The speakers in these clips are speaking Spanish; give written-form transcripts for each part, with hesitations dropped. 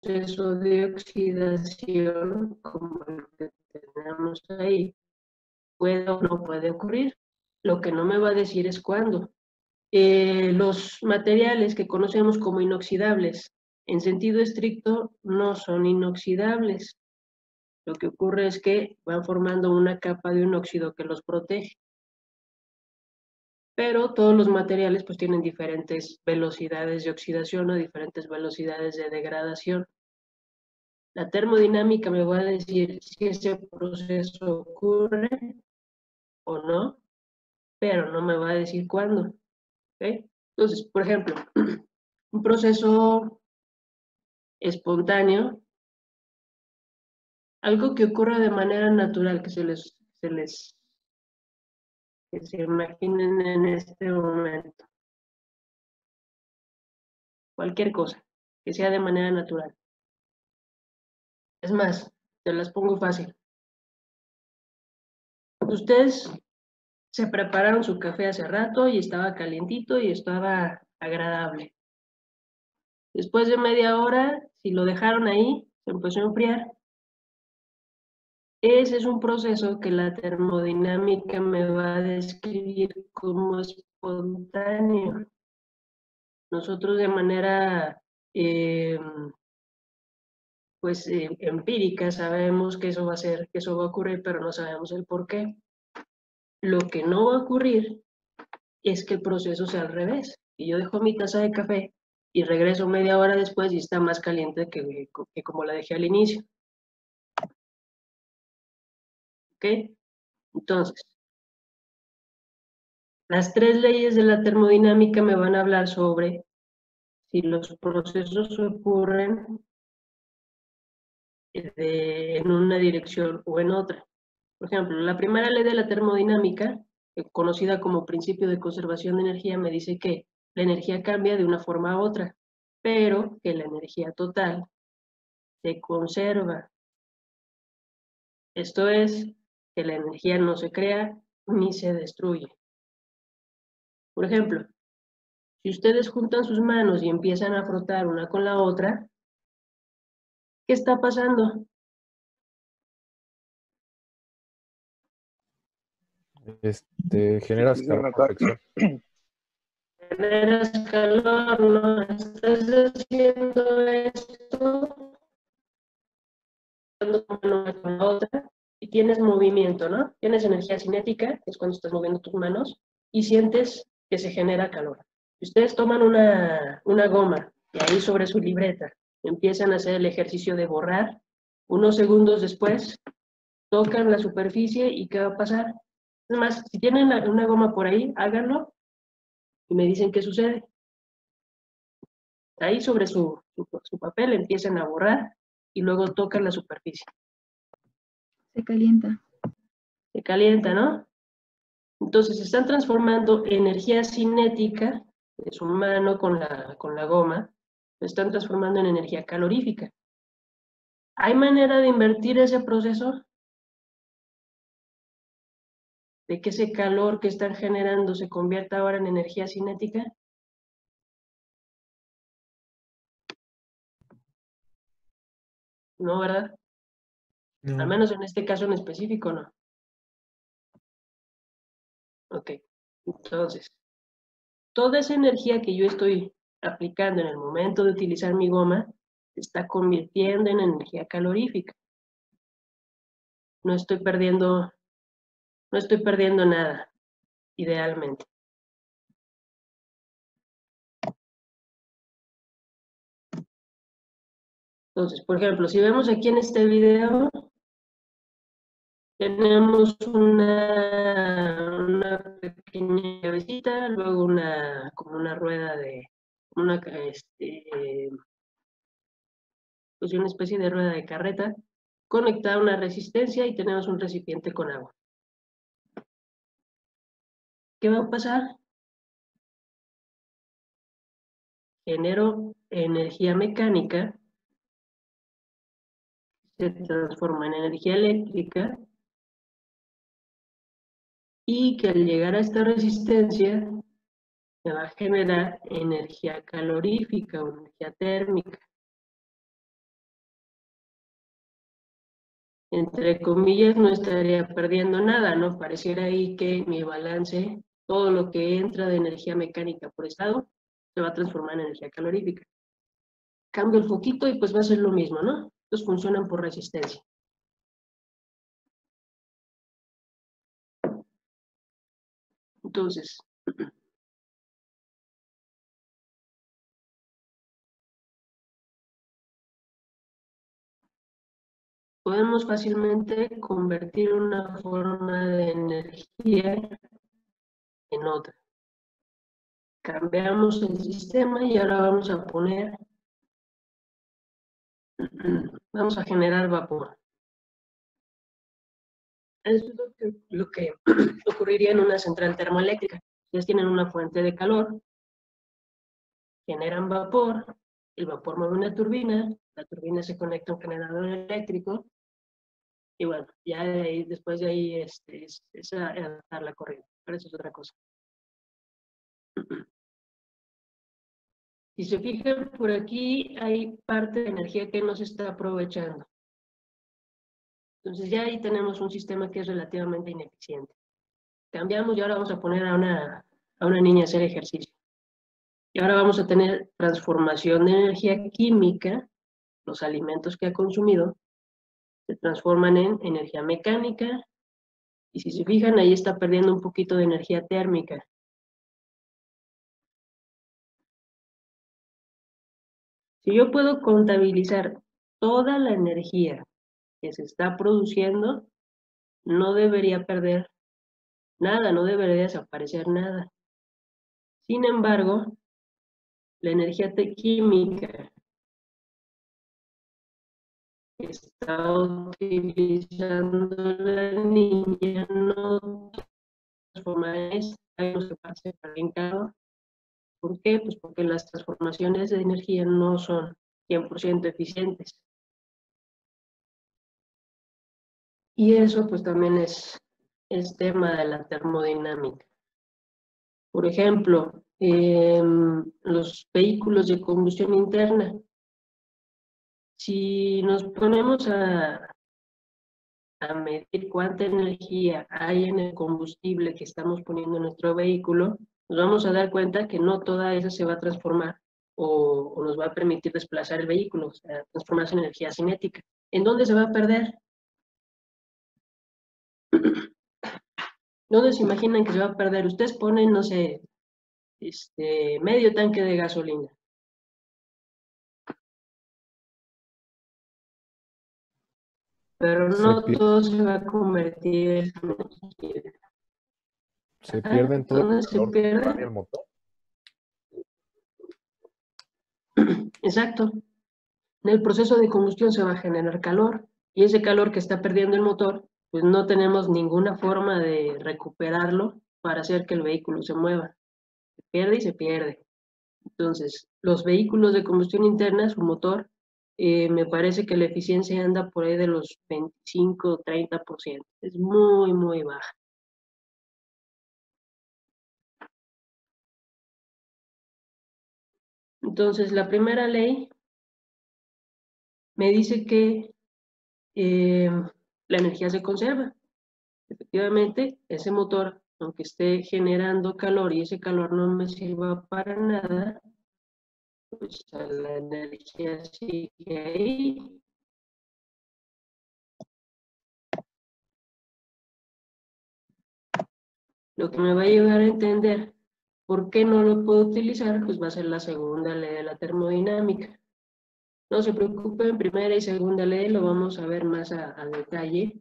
proceso de oxidación como el que tenemos ahí puede o no puede ocurrir. Lo que no me va a decir es cuándo. Los materiales que conocemos como inoxidables, en sentido estricto, no son inoxidables. Lo que ocurre es que van formando una capa de un óxido que los protege. Pero todos los materiales pues tienen diferentes velocidades de oxidación o diferentes velocidades de degradación. La termodinámica me va a decir si ese proceso ocurre o no, pero no me va a decir cuándo. ¿Okay? Entonces, por ejemplo, un proceso espontáneo, algo que ocurra de manera natural, que se imaginen en este momento. Cualquier cosa, que sea de manera natural. Es más, te las pongo fácil. Ustedes se prepararon su café hace rato y estaba calientito y estaba agradable. Después de media hora, si lo dejaron ahí, se empezó a enfriar. Ese es un proceso que la termodinámica me va a describir como espontáneo. Nosotros de manera empírica sabemos que eso va a ser, que eso va a ocurrir, pero no sabemos el por qué. Lo que no va a ocurrir es que el proceso sea al revés. Y yo dejo mi taza de café y regreso media hora después y está más caliente que como la dejé al inicio. ¿Ok? Entonces, las tres leyes de la termodinámica me van a hablar sobre si los procesos ocurren en una dirección o en otra. Por ejemplo, la primera ley de la termodinámica, conocida como principio de conservación de energía, me dice que la energía cambia de una forma a otra, pero que la energía total se conserva. Esto es, que la energía no se crea ni se destruye. Por ejemplo, si ustedes juntan sus manos y empiezan a frotar una con la otra, ¿qué está pasando? Generas calor o fricción. Generas calor, ¿no? Estás haciendo esto una con la otra y tienes movimiento, ¿no? Tienes energía cinética, que es cuando estás moviendo tus manos, y sientes que se genera calor. Si ustedes toman una goma y ahí sobre su libreta empiezan a hacer el ejercicio de borrar, unos segundos después tocan la superficie y ¿qué va a pasar? Es más, si tienen una goma por ahí, háganlo y me dicen qué sucede. Ahí sobre su papel empiezan a borrar y luego tocan la superficie. Se calienta. Se calienta, ¿no? Entonces están transformando energía cinética de su mano con la goma, lo están transformando en energía calorífica. ¿Hay manera de invertir ese proceso? ¿De que ese calor que están generando se convierta ahora en energía cinética? No, ¿verdad? No. Al menos en este caso en específico, no. Ok, entonces, toda esa energía que yo estoy aplicando en el momento de utilizar mi goma, se está convirtiendo en energía calorífica. No estoy perdiendo nada, idealmente. Entonces, por ejemplo, si vemos aquí en este video, tenemos una pequeña llavecita, luego como una rueda pues una especie de rueda de carreta, conectada a una resistencia y tenemos un recipiente con agua. ¿Qué va a pasar? Genero energía mecánica, se transforma en energía eléctrica, y que al llegar a esta resistencia se va a generar energía calorífica o energía térmica. entre comillas, no estaría perdiendo nada, ¿no? Pareciera ahí que mi balance, todo lo que entra de energía mecánica por estado, se va a transformar en energía calorífica. Cambio el foquito y pues va a ser lo mismo, ¿no? Entonces funcionan por resistencia. Entonces, podemos fácilmente convertir una forma de energía en otra. Cambiamos el sistema y ahora vamos a poner, vamos a generar vapor. Eso es lo que ocurriría en una central termoeléctrica. Ustedes tienen una fuente de calor, generan vapor, el vapor mueve una turbina, la turbina se conecta a un generador eléctrico, y bueno, ya de ahí, después de ahí es adaptar la corriente, pero eso es otra cosa. Si se fijan, por aquí hay parte de energía que no se está aprovechando. Entonces ya ahí tenemos un sistema que es relativamente ineficiente. Cambiamos y ahora vamos a poner a una niña a hacer ejercicio. Y ahora vamos a tener transformación de energía química, los alimentos que ha consumido se transforman en energía mecánica, y si se fijan, ahí está perdiendo un poquito de energía térmica. Si yo puedo contabilizar toda la energía que se está produciendo, no debería perder nada, no debería desaparecer nada. Sin embargo, la energía química que está utilizando la niña no transforma esta, no se pase calor. ¿Por qué? Pues porque las transformaciones de energía no son 100% eficientes. Y eso pues también es tema de la termodinámica. Por ejemplo, los vehículos de combustión interna. Si nos ponemos a medir cuánta energía hay en el combustible que estamos poniendo en nuestro vehículo, nos vamos a dar cuenta que no toda esa se va a transformar o nos va a permitir desplazar el vehículo, o sea, transformarse en energía cinética. ¿En dónde se va a perder? ¿Dónde se imaginan que se va a perder? Ustedes ponen, no sé, medio tanque de gasolina. Pero no todo se va a convertir en energía. Se pierden todo ¿Dónde el se calor pierde? que irradia el motor. Exacto. En el proceso de combustión se va a generar calor, y ese calor que está perdiendo el motor, pues no tenemos ninguna forma de recuperarlo para hacer que el vehículo se mueva. Se pierde y se pierde. Entonces, los vehículos de combustión interna, su motor, me parece que la eficiencia anda por ahí de los 25 o 30%. Es muy, muy baja. Entonces, la primera ley me dice que la energía se conserva. Efectivamente, ese motor, aunque esté generando calor y ese calor no me sirva para nada, pues la energía sigue ahí. Lo que me va a ayudar a entender por qué no lo puedo utilizar, pues va a ser la segunda ley de la termodinámica. No se preocupen, primera y segunda ley lo vamos a ver más a detalle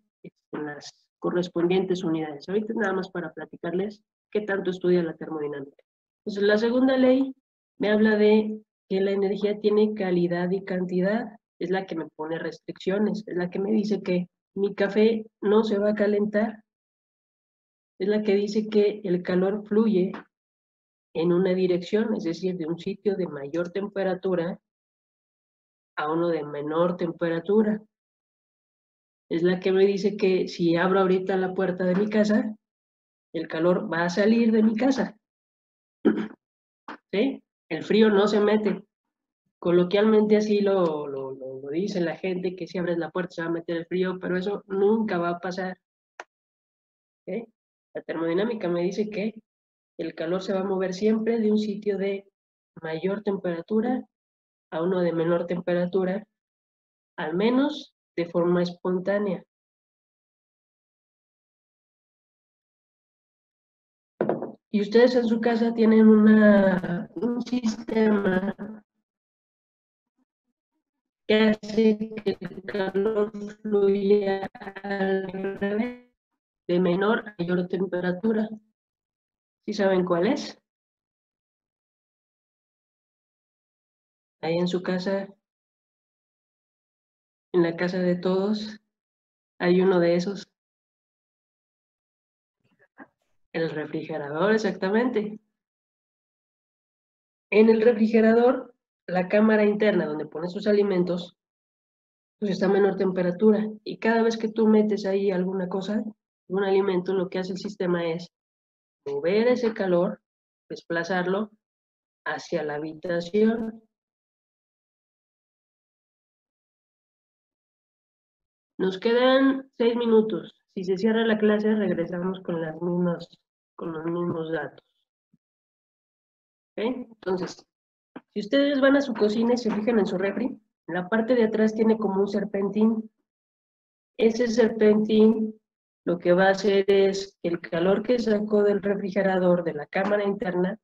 en las correspondientes unidades. Ahorita nada más para platicarles qué tanto estudia la termodinámica. Entonces, la segunda ley me habla de que la energía tiene calidad y cantidad, es la que me pone restricciones, es la que me dice que mi café no se va a calentar, es la que dice que el calor fluye en una dirección, es decir, de un sitio de mayor temperatura a uno de menor temperatura. Es la que me dice que si abro ahorita la puerta de mi casa, el calor va a salir de mi casa. ¿Sí? El frío no se mete. Coloquialmente así lo Como dice la gente que si abres la puerta se va a meter el frío, pero eso nunca va a pasar. ¿Ok? La termodinámica me dice que el calor se va a mover siempre de un sitio de mayor temperatura a uno de menor temperatura, al menos de forma espontánea. Y ustedes en su casa tienen un sistema que hace que el calor fluya al revés, de menor a mayor temperatura. ¿Sí saben cuál es? Ahí en su casa, en la casa de todos, hay uno de esos. El refrigerador, exactamente. En el refrigerador, la cámara interna donde pones sus alimentos, pues está a menor temperatura. Y cada vez que tú metes ahí alguna cosa, un alimento, lo que hace el sistema es mover ese calor, desplazarlo hacia la habitación. Nos quedan 6 minutos. Si se cierra la clase, regresamos con los mismos datos. ¿Ok? Entonces, si ustedes van a su cocina y se fijan en su refri, en la parte de atrás tiene como un serpentín. Ese serpentín lo que va a hacer es que el calor que sacó del refrigerador de la cámara interna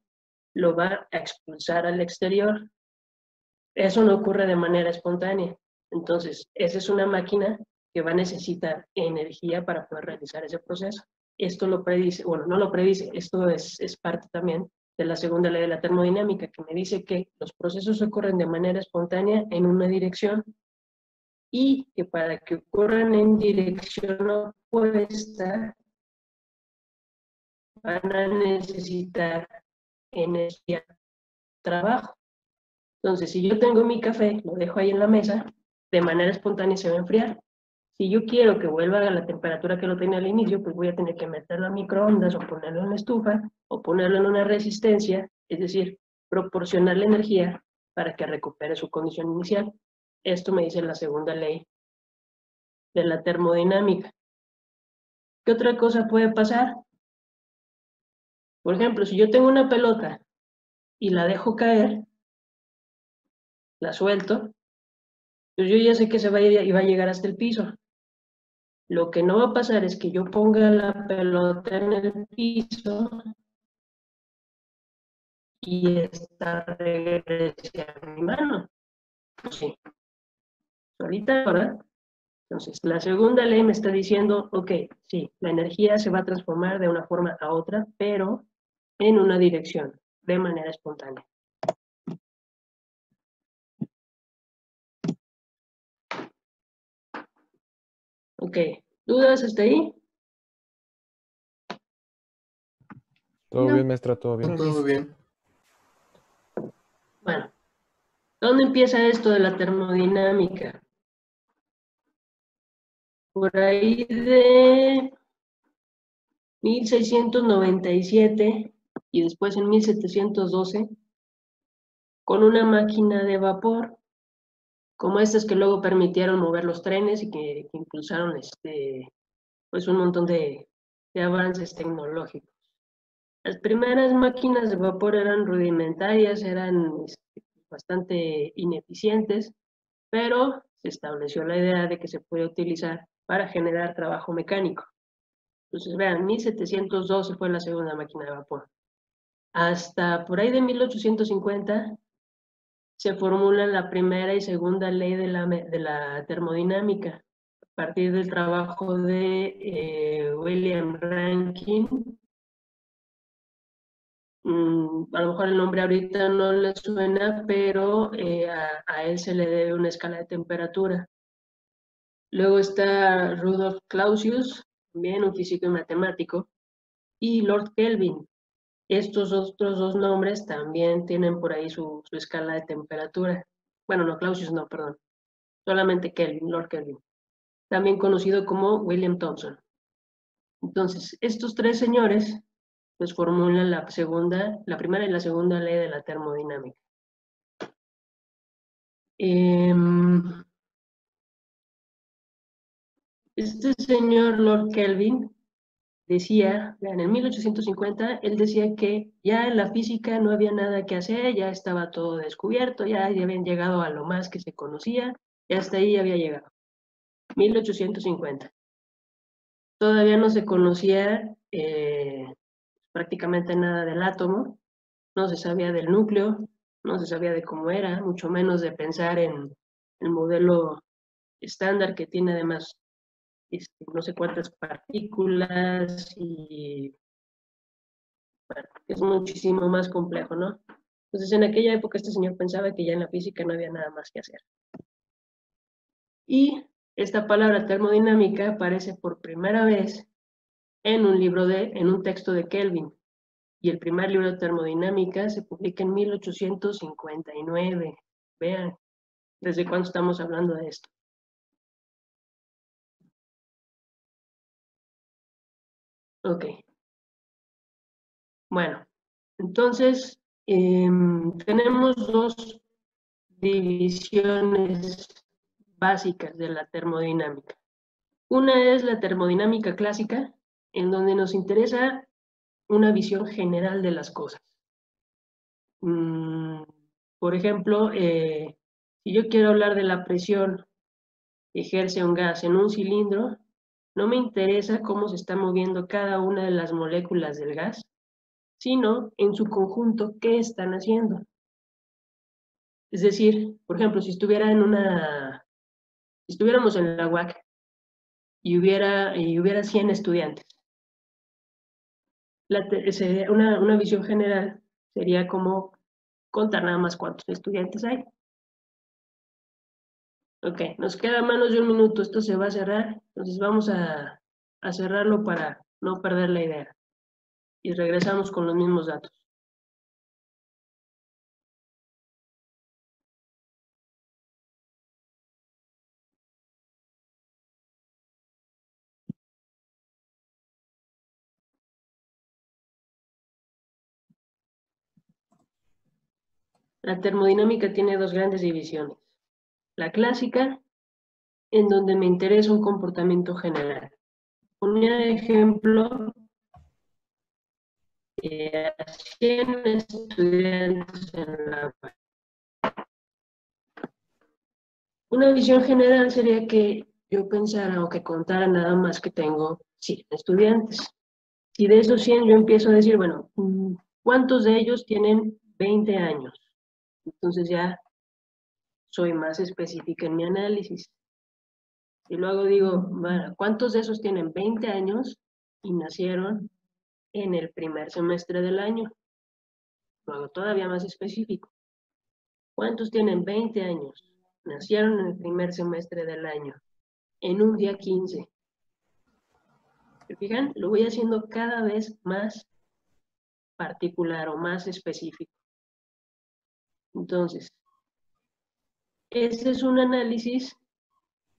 lo va a expulsar al exterior. Eso no ocurre de manera espontánea. Entonces, esa es una máquina que va a necesitar energía para poder realizar ese proceso. Esto lo predice, bueno, no lo predice, esto es parte también de la segunda ley de la termodinámica, que me dice que los procesos ocurren de manera espontánea en una dirección y que para que ocurran en dirección opuesta van a necesitar energía, trabajo. Entonces, si yo tengo mi café, lo dejo ahí en la mesa, de manera espontánea se va a enfriar. Si yo quiero que vuelva a la temperatura que lo tenía al inicio, pues voy a tener que meterlo a microondas o ponerlo en la estufa o ponerlo en una resistencia, es decir, proporcionarle energía para que recupere su condición inicial. Esto me dice la segunda ley de la termodinámica. ¿Qué otra cosa puede pasar? Por ejemplo, si yo tengo una pelota y la dejo caer, la suelto, pues yo ya sé que se va a ir y va a llegar hasta el piso. Lo que no va a pasar es que yo ponga la pelota en el piso y esta regrese a mi mano. Pues sí, ahorita, ¿verdad? Entonces, la segunda ley me está diciendo, ok, sí, la energía se va a transformar de una forma a otra, pero en una dirección, de manera espontánea. Ok, ¿dudas hasta ahí? Todo No. bien, maestra, todo bien. Todo bien. Bueno, ¿dónde empieza esto de la termodinámica? Por ahí de 1697 y después en 1712, con una máquina de vapor, como estas que luego permitieron mover los trenes y que impulsaron pues un montón de avances tecnológicos. Las primeras máquinas de vapor eran rudimentarias, eran bastante ineficientes, pero se estableció la idea de que se puede utilizar para generar trabajo mecánico. Entonces, vean, 1712 fue la segunda máquina de vapor. Hasta por ahí de 1850 se formulan la primera y segunda ley de la termodinámica, a partir del trabajo de William Rankine. A lo mejor el nombre ahorita no le suena, pero a él se le debe una escala de temperatura. Luego está Rudolf Clausius, también un físico y matemático, y Lord Kelvin. Estos otros dos nombres también tienen por ahí su escala de temperatura. Bueno, no, Clausius no, perdón. Solamente Kelvin, Lord Kelvin. También conocido como William Thomson. Entonces, estos tres señores pues formulan la primera y la segunda ley de la termodinámica. Este señor Lord Kelvin decía, vean, en 1850, él decía que ya en la física no había nada que hacer, ya estaba todo descubierto, ya habían llegado a lo más que se conocía, y hasta ahí había llegado. 1850. Todavía no se conocía prácticamente nada del átomo, no se sabía del núcleo, no se sabía de cómo era, mucho menos de pensar en el modelo estándar que tiene además no sé cuántas partículas y bueno, es muchísimo más complejo, ¿no? Entonces en aquella época este señor pensaba que ya en la física no había nada más que hacer. Y esta palabra termodinámica aparece por primera vez en un texto de Kelvin. Y el primer libro de termodinámica se publica en 1859. Vean, ¿desde cuándo estamos hablando de esto? Ok. Bueno, entonces tenemos dos divisiones básicas de la termodinámica. Una es la termodinámica clásica, en donde nos interesa una visión general de las cosas. Por ejemplo, si yo quiero hablar de la presión que ejerce un gas en un cilindro, no me interesa cómo se está moviendo cada una de las moléculas del gas, sino en su conjunto qué están haciendo. Es decir, por ejemplo, si estuviéramos en la UAC y hubiera 100 estudiantes, una visión general sería como contar nada más cuántos estudiantes hay. Ok, nos queda menos de un minuto, esto se va a cerrar, entonces vamos a cerrarlo para no perder la idea. Y regresamos con los mismos datos. La termodinámica tiene dos grandes divisiones. La clásica, en donde me interesa un comportamiento general. Ponía de ejemplo a 100 estudiantes en la UAC. Una visión general sería que yo pensara o que contara nada más que tengo 100 estudiantes. Si de esos 100 yo empiezo a decir, bueno, ¿cuántos de ellos tienen 20 años? Entonces ya soy más específica en mi análisis. Y luego digo, bueno, ¿cuántos de esos tienen 20 años y nacieron en el primer semestre del año? Luego todavía más específico. ¿Cuántos tienen 20 años? Nacieron en el primer semestre del año, en un día 15. ¿Se fijan? Lo voy haciendo cada vez más particular o más específico. Entonces, ese es un análisis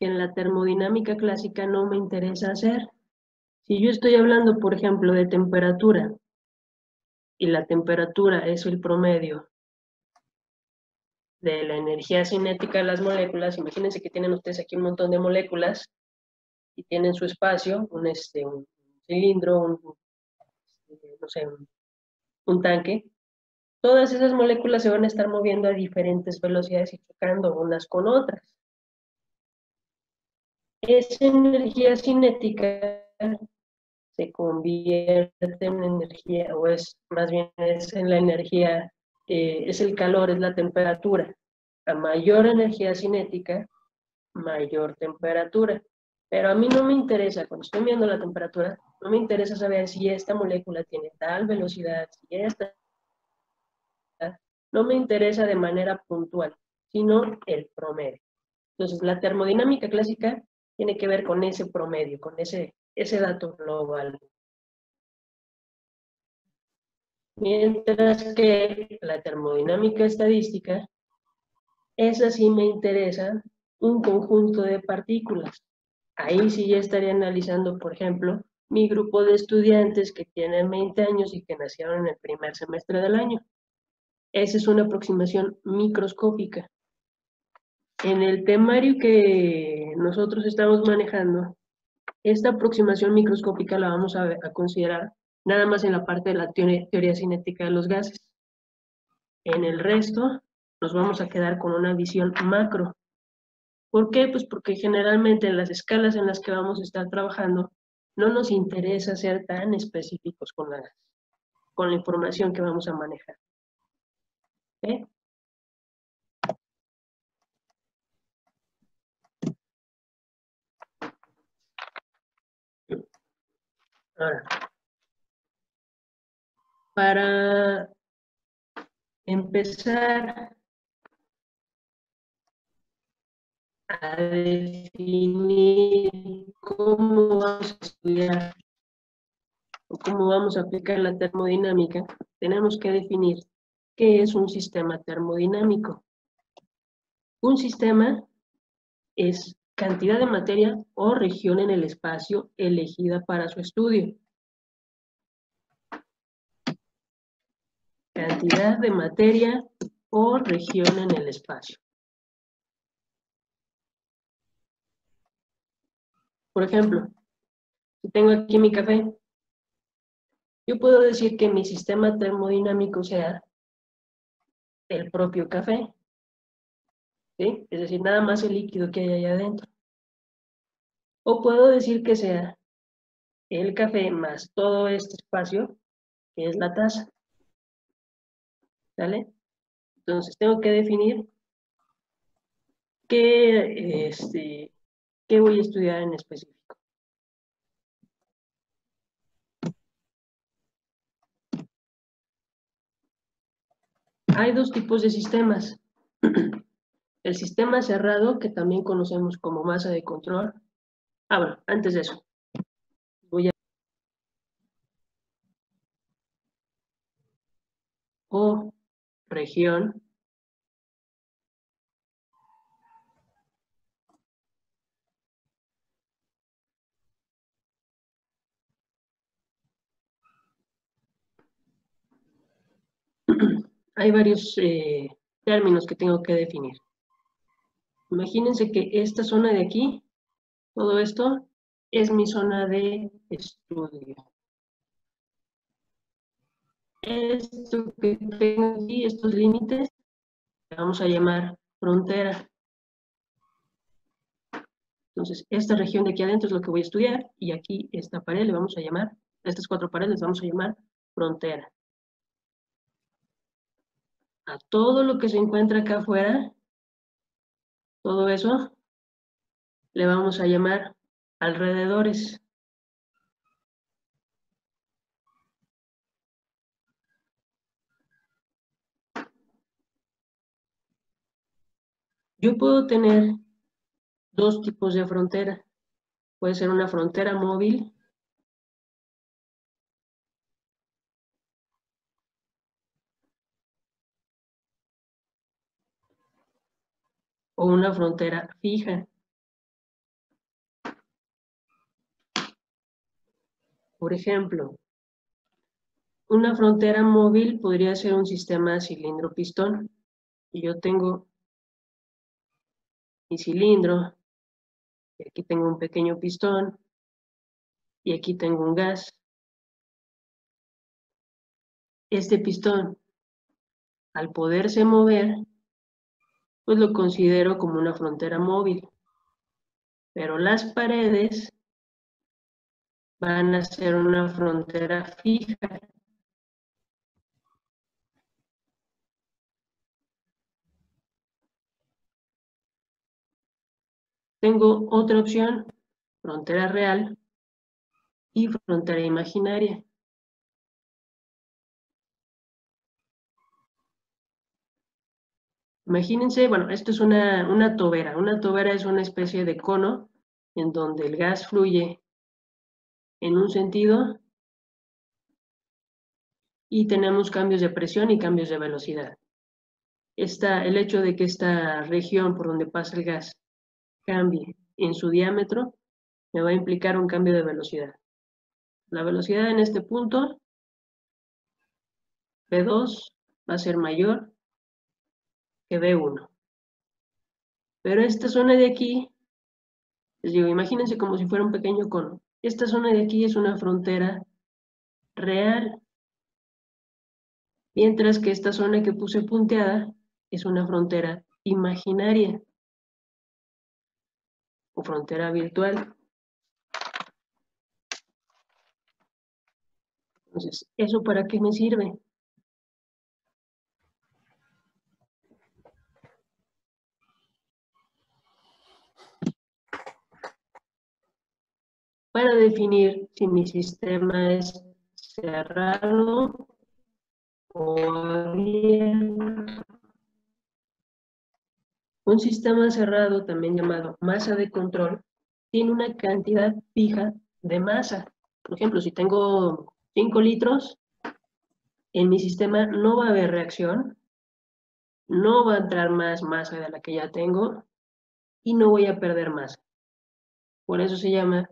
que en la termodinámica clásica no me interesa hacer. Si yo estoy hablando, por ejemplo, de temperatura, y la temperatura es el promedio de la energía cinética de las moléculas, imagínense que tienen ustedes aquí un montón de moléculas y tienen su espacio, un cilindro, no sé, un tanque. Todas esas moléculas se van a estar moviendo a diferentes velocidades y chocando unas con otras. Esa energía cinética se convierte en energía, o es más bien es en la energía, es el calor, es la temperatura. A mayor energía cinética, mayor temperatura. Pero a mí no me interesa, cuando estoy viendo la temperatura, no me interesa saber si esta molécula tiene tal velocidad, si esta, no me interesa de manera puntual, sino el promedio. Entonces, la termodinámica clásica tiene que ver con ese promedio, con ese dato global. Mientras que la termodinámica estadística, esa sí me interesa un conjunto de partículas. Ahí sí ya estaría analizando, por ejemplo, mi grupo de estudiantes que tienen 20 años y que nacieron en el primer semestre del año. Esa es una aproximación microscópica. En el temario que nosotros estamos manejando, Esta aproximación microscópica la vamos a considerar nada más en la parte de la teoría cinética de los gases. En el resto nos vamos a quedar con una visión macro. ¿Por qué? Pues porque generalmente en las escalas en las que vamos a estar trabajando no nos interesa ser tan específicos con la información que vamos a manejar. ¿Okay? Ahora, para empezar a definir cómo vamos a estudiar o cómo vamos a aplicar la termodinámica, tenemos que definir qué es un sistema termodinámico. Un sistema es cantidad de materia o región en el espacio elegida para su estudio. Cantidad de materia o región en el espacio. Por ejemplo, si tengo aquí mi café, yo puedo decir que mi sistema termodinámico sea el propio café, ¿sí? Es decir, nada más el líquido que hay allá adentro. O puedo decir que sea el café más todo este espacio, que es la taza. ¿Sale? Entonces tengo que definir qué voy a estudiar en específico. Hay dos tipos de sistemas. El sistema cerrado, que también conocemos como masa de control. Bueno, antes de eso, voy a... O región. Hay varios términos que tengo que definir. Imagínense que esta zona de aquí, todo esto, es mi zona de estudio. Esto que tengo aquí, estos límites, le vamos a llamar frontera. Entonces, esta región de aquí adentro es lo que voy a estudiar, y aquí esta pared le vamos a llamar, estas cuatro paredes les vamos a llamar frontera. A todo lo que se encuentra acá afuera, todo eso, le vamos a llamar alrededores. Yo puedo tener dos tipos de frontera. Puede ser una frontera móvil o una frontera fija. Por ejemplo, una frontera móvil podría ser un sistema cilindro-pistón. Y yo tengo mi cilindro, y aquí tengo un pequeño pistón, y aquí tengo un gas. Este pistón, al poderse mover, pues lo considero como una frontera móvil. Pero las paredes van a ser una frontera fija. Tengo otra opción, frontera real y frontera imaginaria. Imagínense, bueno, esto es una tobera. Una tobera es una especie de cono en donde el gas fluye en un sentido y tenemos cambios de presión y cambios de velocidad. El hecho de que esta región por donde pasa el gas cambie en su diámetro me va a implicar un cambio de velocidad. La velocidad en este punto, V2, va a ser mayor que V1. Pero esta zona de aquí Les digo, imagínense como si fuera un pequeño cono. Esta zona de aquí es una frontera real, mientras que esta zona que puse punteada es una frontera imaginaria o frontera virtual. Entonces, ¿eso para qué me sirve? Para definir si mi sistema es cerrado o abierto. Un sistema cerrado, también llamado masa de control, tiene una cantidad fija de masa. Por ejemplo, si tengo 5 litros, en mi sistema no va a haber reacción, no va a entrar más masa de la que ya tengo y no voy a perder masa. Por eso se llama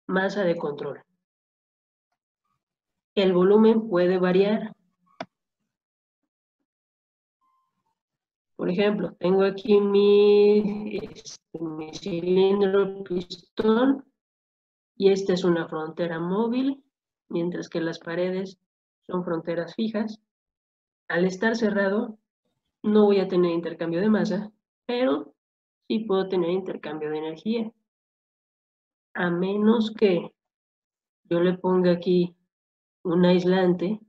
masa de control. El volumen puede variar. Por ejemplo, tengo aquí mi cilindro pistón y esta es una frontera móvil, mientras que las paredes son fronteras fijas. Al estar cerrado, no voy a tener intercambio de masa, pero sí puedo tener intercambio de energía. A menos que yo le ponga aquí un aislante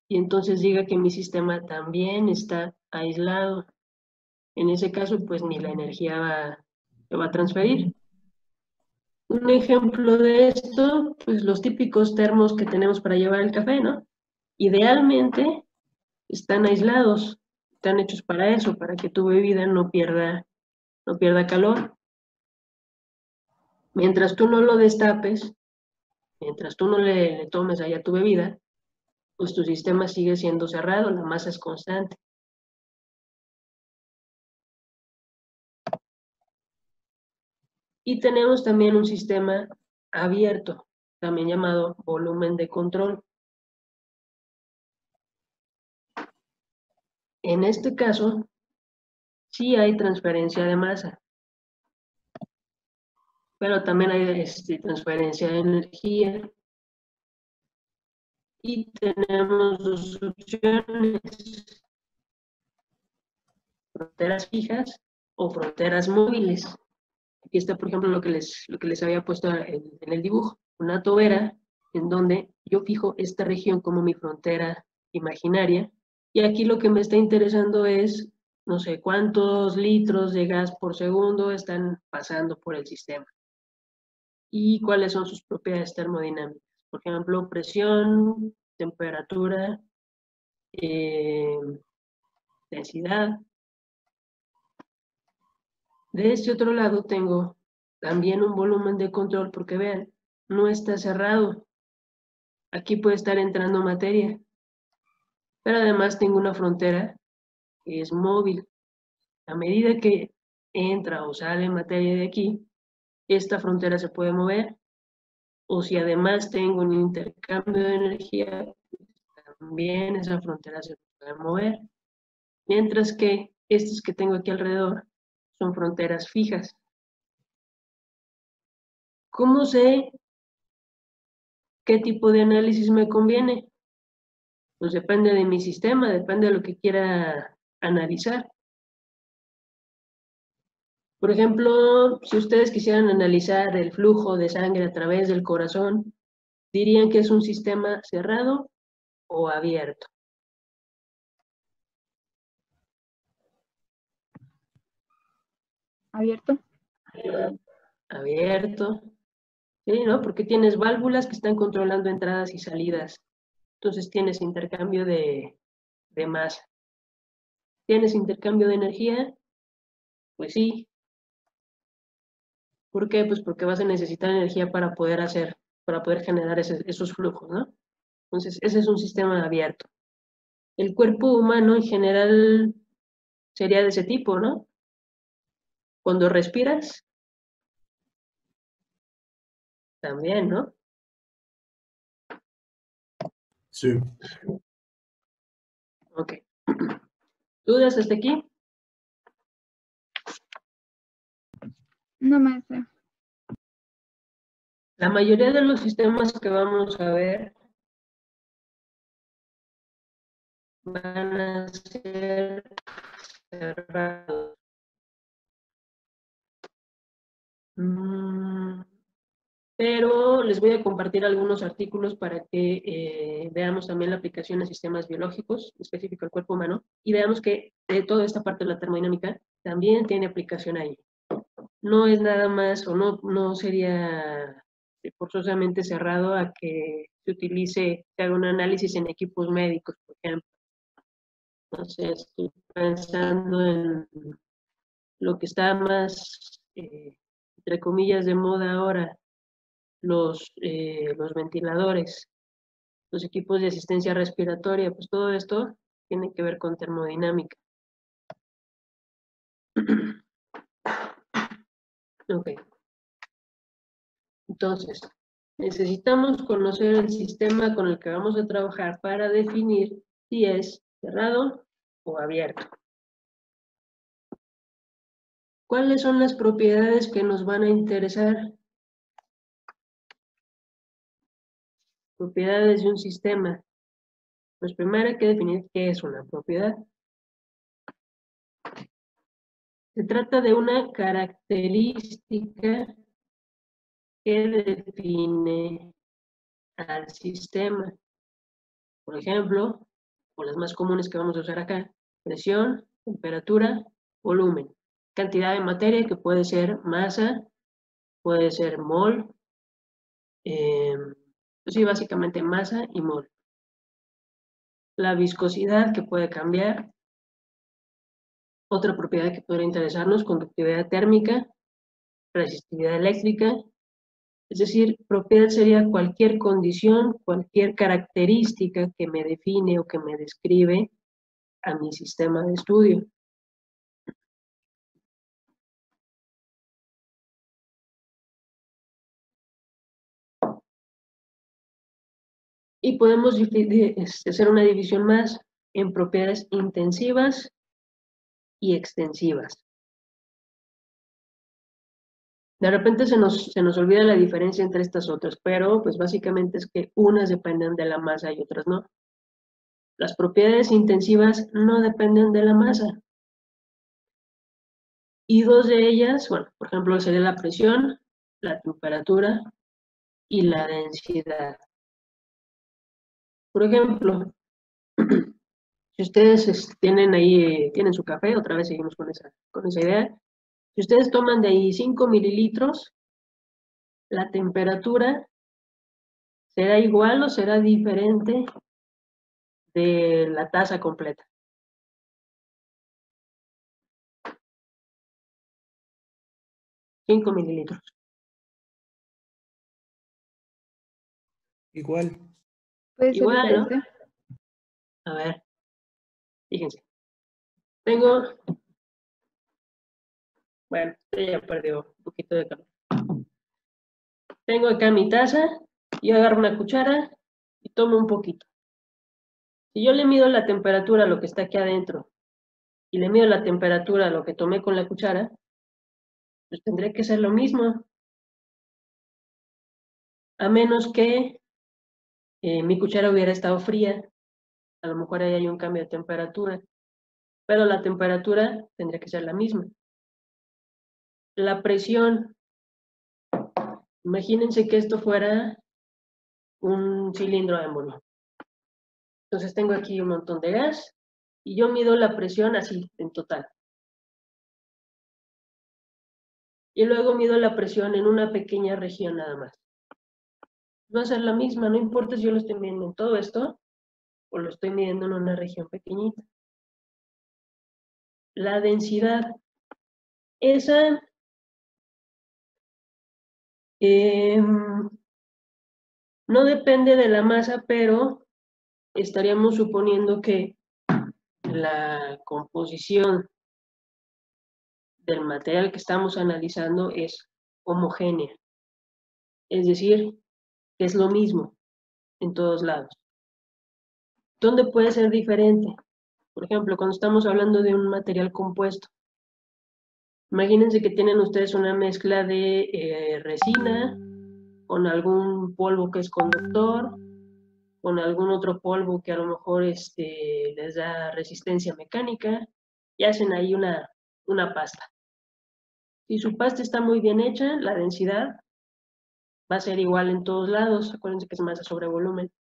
y entonces diga que mi sistema también está aislado. En ese caso, pues ni la energía se va a transferir. Un ejemplo de esto, pues los típicos termos que tenemos para llevar el café, ¿no? Idealmente están aislados, están hechos para eso, para que tu bebida no pierda calor. Mientras tú no lo destapes, mientras tú no le tomes allá tu bebida, pues tu sistema sigue siendo cerrado, la masa es constante. Y tenemos también un sistema abierto, también llamado volumen de control. En este caso, sí hay transferencia de masa, pero también hay transferencia de energía. Y tenemos dos opciones: fronteras fijas o fronteras móviles. Aquí está, por ejemplo, lo que les había puesto en el dibujo, una tobera en donde yo fijo esta región como mi frontera imaginaria, y aquí lo que me está interesando es, no sé, cuántos litros de gas por segundo están pasando por el sistema y cuáles son sus propiedades termodinámicas. Por ejemplo, presión, temperatura, densidad. De este otro lado tengo también un volumen de control, porque vean, no está cerrado. Aquí puede estar entrando materia, pero además tengo una frontera que es móvil. A medida que entra o sale materia de aquí, esta frontera se puede mover, o si además tengo un intercambio de energía, también esa frontera se puede mover. Mientras que estas que tengo aquí alrededor son fronteras fijas. ¿Cómo sé qué tipo de análisis me conviene? Pues depende de mi sistema, depende de lo que quiera analizar. Por ejemplo, si ustedes quisieran analizar el flujo de sangre a través del corazón, ¿dirían que es un sistema cerrado o abierto? ¿Abierto? Abierto. Sí, ¿no? Porque tienes válvulas que están controlando entradas y salidas. Entonces tienes intercambio de masa. ¿Tienes intercambio de energía? Pues sí. ¿Por qué? Pues porque vas a necesitar energía para poder generar esos flujos, ¿no? Entonces, ese es un sistema abierto. El cuerpo humano en general sería de ese tipo, ¿no? Cuando respiras, también, ¿no? Sí. Ok. ¿Dudas hasta aquí? No, maestra. La mayoría de los sistemas que vamos a ver van a ser cerrados. Pero les voy a compartir algunos artículos para que veamos también la aplicación a sistemas biológicos, específico al cuerpo humano, y veamos que toda esta parte de la termodinámica también tiene aplicación ahí. No es nada más, o no sería forzosamente cerrado a que se haga un análisis en equipos médicos, por ejemplo. Entonces, estoy pensando en lo que está más, entre comillas, de moda ahora, los ventiladores, los equipos de asistencia respiratoria, pues todo esto tiene que ver con termodinámica. Ok. Entonces, necesitamos conocer el sistema con el que vamos a trabajar para definir si es cerrado o abierto. ¿Cuáles son las propiedades que nos van a interesar? Propiedades de un sistema. Pues primero hay que definir qué es una propiedad. Se trata de una característica que define al sistema. Por ejemplo, o las más comunes que vamos a usar acá, presión, temperatura, volumen. Cantidad de materia que puede ser masa, puede ser mol, pues sí, básicamente masa y mol. La viscosidad que puede cambiar. Otra propiedad que podría interesarnos, conductividad térmica, resistividad eléctrica. Es decir, propiedad sería cualquier condición, cualquier característica que me define o que me describe a mi sistema de estudio. Y podemos hacer una división más en propiedades intensivas y extensivas. De repente se nos olvida la diferencia entre estas otras, pero pues básicamente es que unas dependen de la masa y otras no. Las propiedades intensivas no dependen de la masa. Y dos de ellas, bueno, por ejemplo, sería la presión, la temperatura y la densidad. Por ejemplo, si ustedes tienen ahí, tienen su café, otra vez seguimos con esa idea. Si ustedes toman de ahí 5 mililitros, la temperatura será igual o será diferente de la taza completa. Cinco mililitros. Igual. Puede ser Igual, ¿no? diferente. A ver, fíjense. Tengo, bueno, ya perdió un poquito de calor. Tengo acá mi taza, yo agarro una cuchara y tomo un poquito. Si yo le mido la temperatura a lo que está aquí adentro y le mido la temperatura a lo que tomé con la cuchara, pues tendré que hacer lo mismo. A menos que mi cuchara hubiera estado fría, a lo mejor ahí hay un cambio de temperatura, pero la temperatura tendría que ser la misma. La presión, imagínense que esto fuera un cilindro émbolo. Entonces tengo aquí un montón de gas y yo mido la presión así, en total. Y luego mido la presión en una pequeña región nada más. Va a ser la misma, no importa si yo lo estoy midiendo en todo esto o lo estoy midiendo en una región pequeñita. La densidad, esa no depende de la masa, pero estaríamos suponiendo que la composición del material que estamos analizando es homogénea. Es decir, que es lo mismo en todos lados. ¿Dónde puede ser diferente? Por ejemplo, cuando estamos hablando de un material compuesto. Imagínense que tienen ustedes una mezcla de resina con algún polvo que es conductor, con algún otro polvo que a lo mejor les da resistencia mecánica, y hacen ahí una pasta. Si su pasta está muy bien hecha, la densidad va a ser igual en todos lados. Acuérdense que es masa sobre volumen.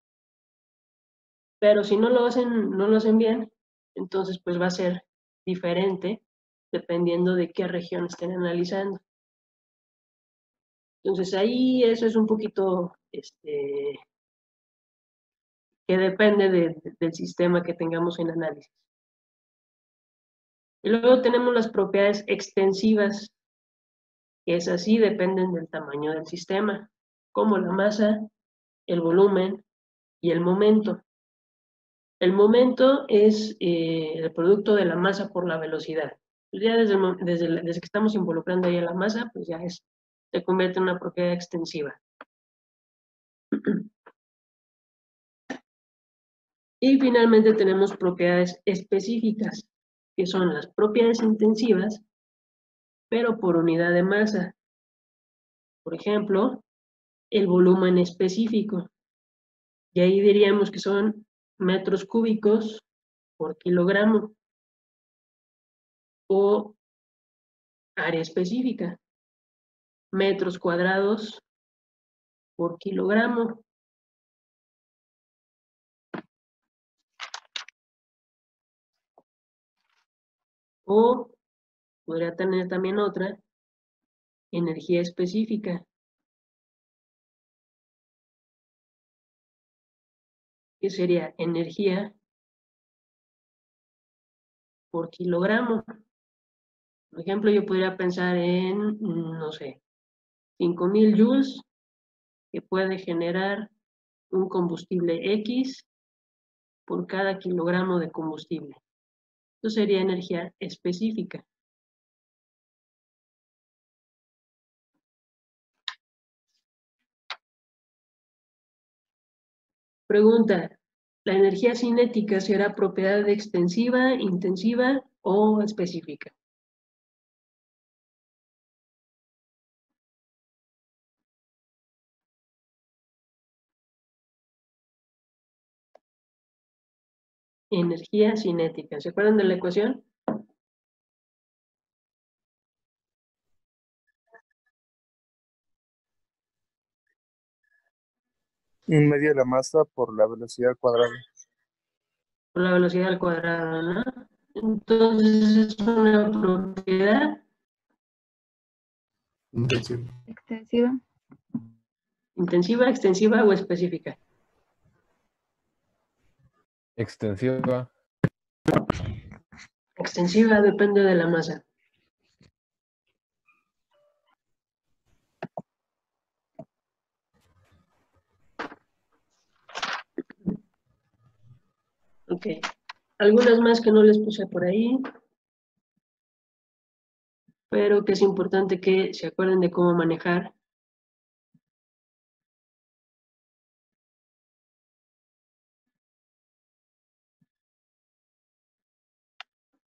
Pero si no lo hacen bien, entonces pues va a ser diferente dependiendo de qué región estén analizando. Entonces ahí eso es un poquito que depende del sistema que tengamos en análisis. Y luego tenemos las propiedades extensivas, que es así, dependen del tamaño del sistema, como la masa, el volumen y el momento. El momento es el producto de la masa por la velocidad. Pues ya desde que estamos involucrando ahí a la masa, pues ya se convierte en una propiedad extensiva. Y finalmente tenemos propiedades específicas, que son las propiedades intensivas, pero por unidad de masa. Por ejemplo, el volumen específico. Y ahí diríamos que son metros cúbicos por kilogramo. O área específica, metros cuadrados por kilogramo. O podría tener también otra, energía específica, que sería energía por kilogramo. Por ejemplo, yo podría pensar en, no sé, 5000 joules que puede generar un combustible X por cada kilogramo de combustible. Eso sería energía específica. Pregunta, ¿la energía cinética será propiedad extensiva, intensiva o específica? Energía cinética. ¿Se acuerdan de la ecuación? Un medio de la masa por la velocidad al cuadrado. Por la velocidad al cuadrado, ¿no? Entonces es una propiedad Extensiva. intensiva, extensiva o específica. Extensiva. Extensiva depende de la masa. Ok. Algunas más que no les puse por ahí, pero que es importante que se acuerden de cómo manejar.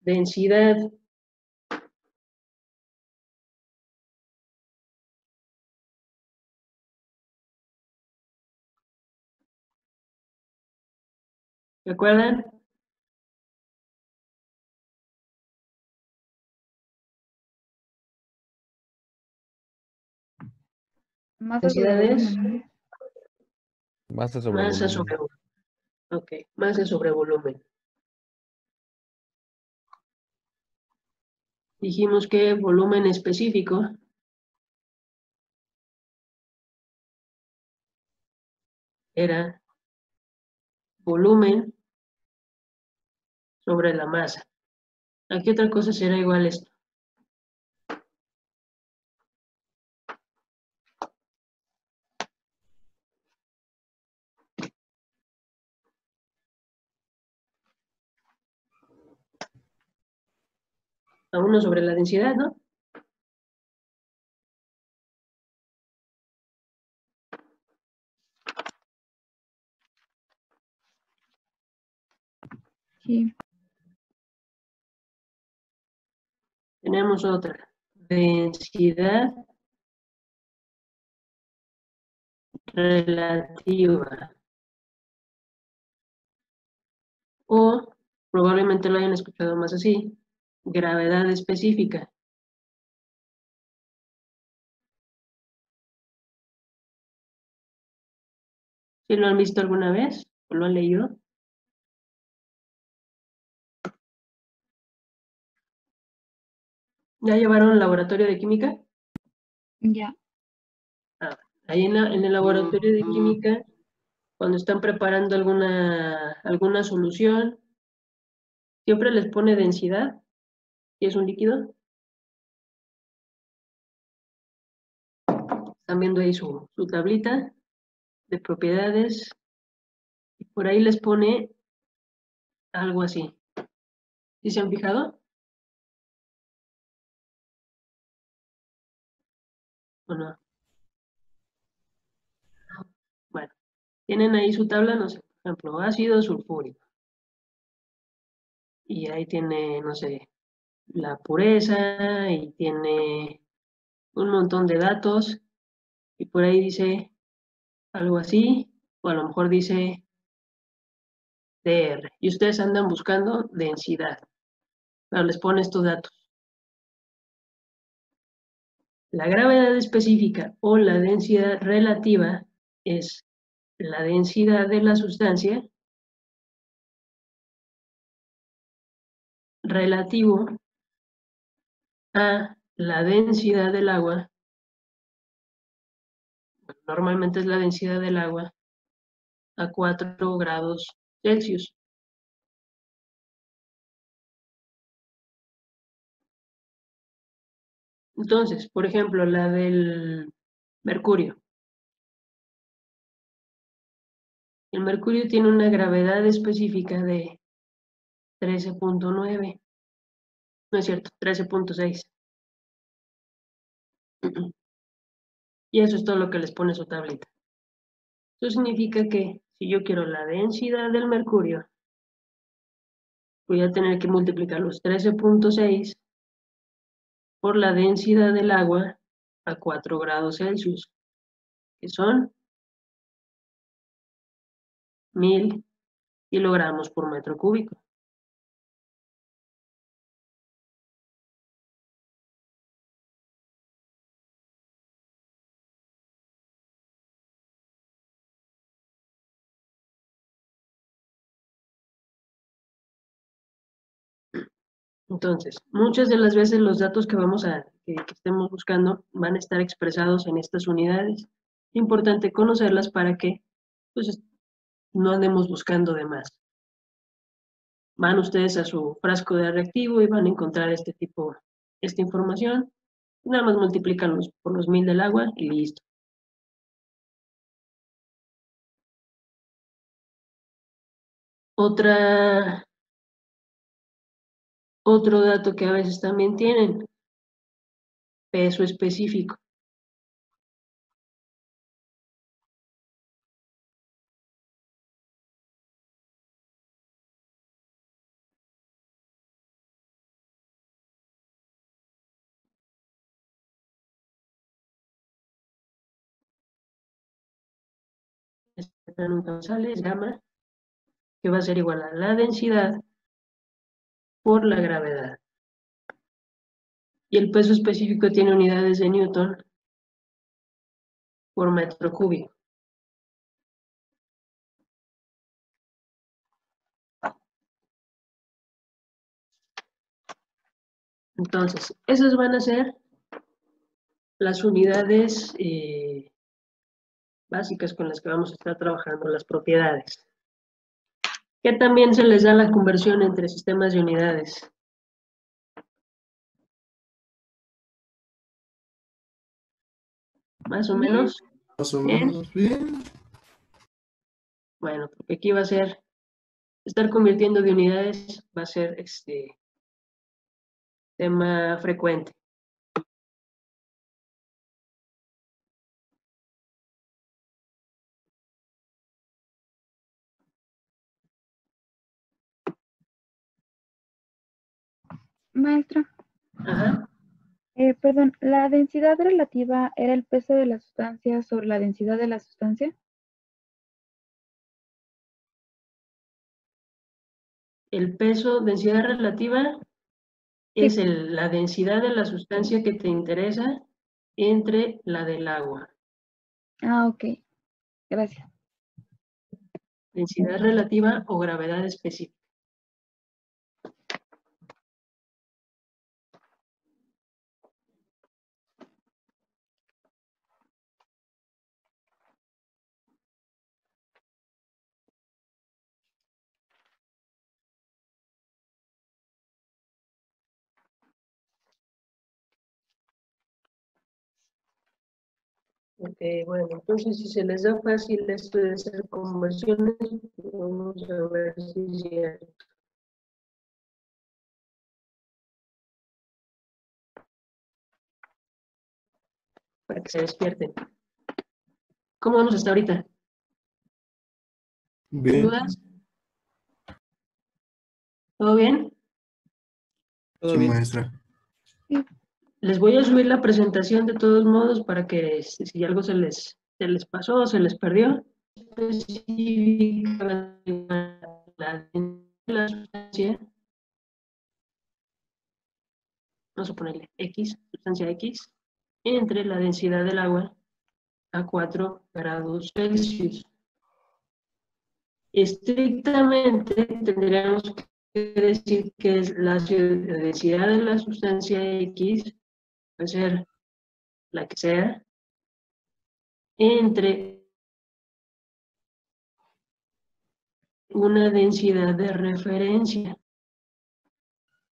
Densidad. ¿Se acuerdan? Masa sobre Densidades. volumen. Masa sobre Masa volumen. sobre volumen. Ok, masa sobre volumen. Dijimos que volumen específico era volumen sobre la masa. ¿A qué otra cosa será igual esto? A 1 sobre la densidad, ¿no? Sí. Tenemos otra. densidad relativa. O probablemente lo hayan escuchado más así, gravedad específica. ¿Sí lo han visto alguna vez? ¿O lo han leído? ¿Ya llevaron al laboratorio de química? Ya. Ahí en el laboratorio de química, cuando están preparando alguna solución, siempre les pone densidad, si es un líquido. Están viendo ahí su tablita de propiedades, y por ahí les pone algo así. ¿Sí se han fijado? ¿O no? Bueno, tienen ahí su tabla, no sé, por ejemplo, ácido sulfúrico. Y ahí tiene, no sé, la pureza y tiene un montón de datos. Y por ahí dice algo así, o a lo mejor dice DR. Y ustedes andan buscando densidad. Pero les pone estos datos. La gravedad específica o la densidad relativa es la densidad de la sustancia relativo a la densidad del agua. Normalmente es la densidad del agua a 4 grados Celsius. Entonces, por ejemplo, la del mercurio. El mercurio tiene una gravedad específica de 13.9. No es cierto, 13.6. Y eso es todo lo que les pone su tablita. Eso significa que si yo quiero la densidad del mercurio, voy a tener que multiplicar los 13.6 por la densidad del agua a 4 grados Celsius, que son 1000 kilogramos por metro cúbico. Entonces, muchas de las veces los datos que estemos buscando van a estar expresados en estas unidades. Es importante conocerlas para que pues, no andemos buscando de más. Van ustedes a su frasco de reactivo y van a encontrar esta información. Nada más multiplican por los 1000 del agua y listo. Otro dato que a veces también tienen, peso específico. Nunca sale, es gamma, que va a ser igual a la densidad por la gravedad. Y el peso específico tiene unidades de Newton por metro cúbico. Entonces, esas van a ser las unidades básicas con las que vamos a estar trabajando, las propiedades. Que también se les da la conversión entre sistemas de unidades. Más o menos. Más o Bien. menos bien. Bueno, porque aquí va a ser, estar convirtiendo de unidades va a ser tema frecuente. Maestra, Ajá. Perdón, ¿la densidad relativa era el peso de la sustancia sobre la densidad de la sustancia? El peso, densidad relativa, Sí. es la densidad de la sustancia que te interesa entre la del agua. Ah, ok. Gracias. Densidad relativa o gravedad específica. Ok, bueno, entonces si se les da fácil esto de hacer conversiones, vamos a ver si es cierto. Para que se despierten. ¿Cómo vamos hasta ahorita? Bien. ¿Dudas? ¿Todo bien? Todo Sí, bien. maestra. Les voy a subir la presentación de todos modos para que si algo se les pasó o se les perdió. Específica la sustancia, vamos a ponerle X, sustancia X, entre la densidad del agua a 4 grados Celsius. Estrictamente tendríamos que decir que es la densidad de la sustancia X, puede ser la que sea, entre una densidad de referencia.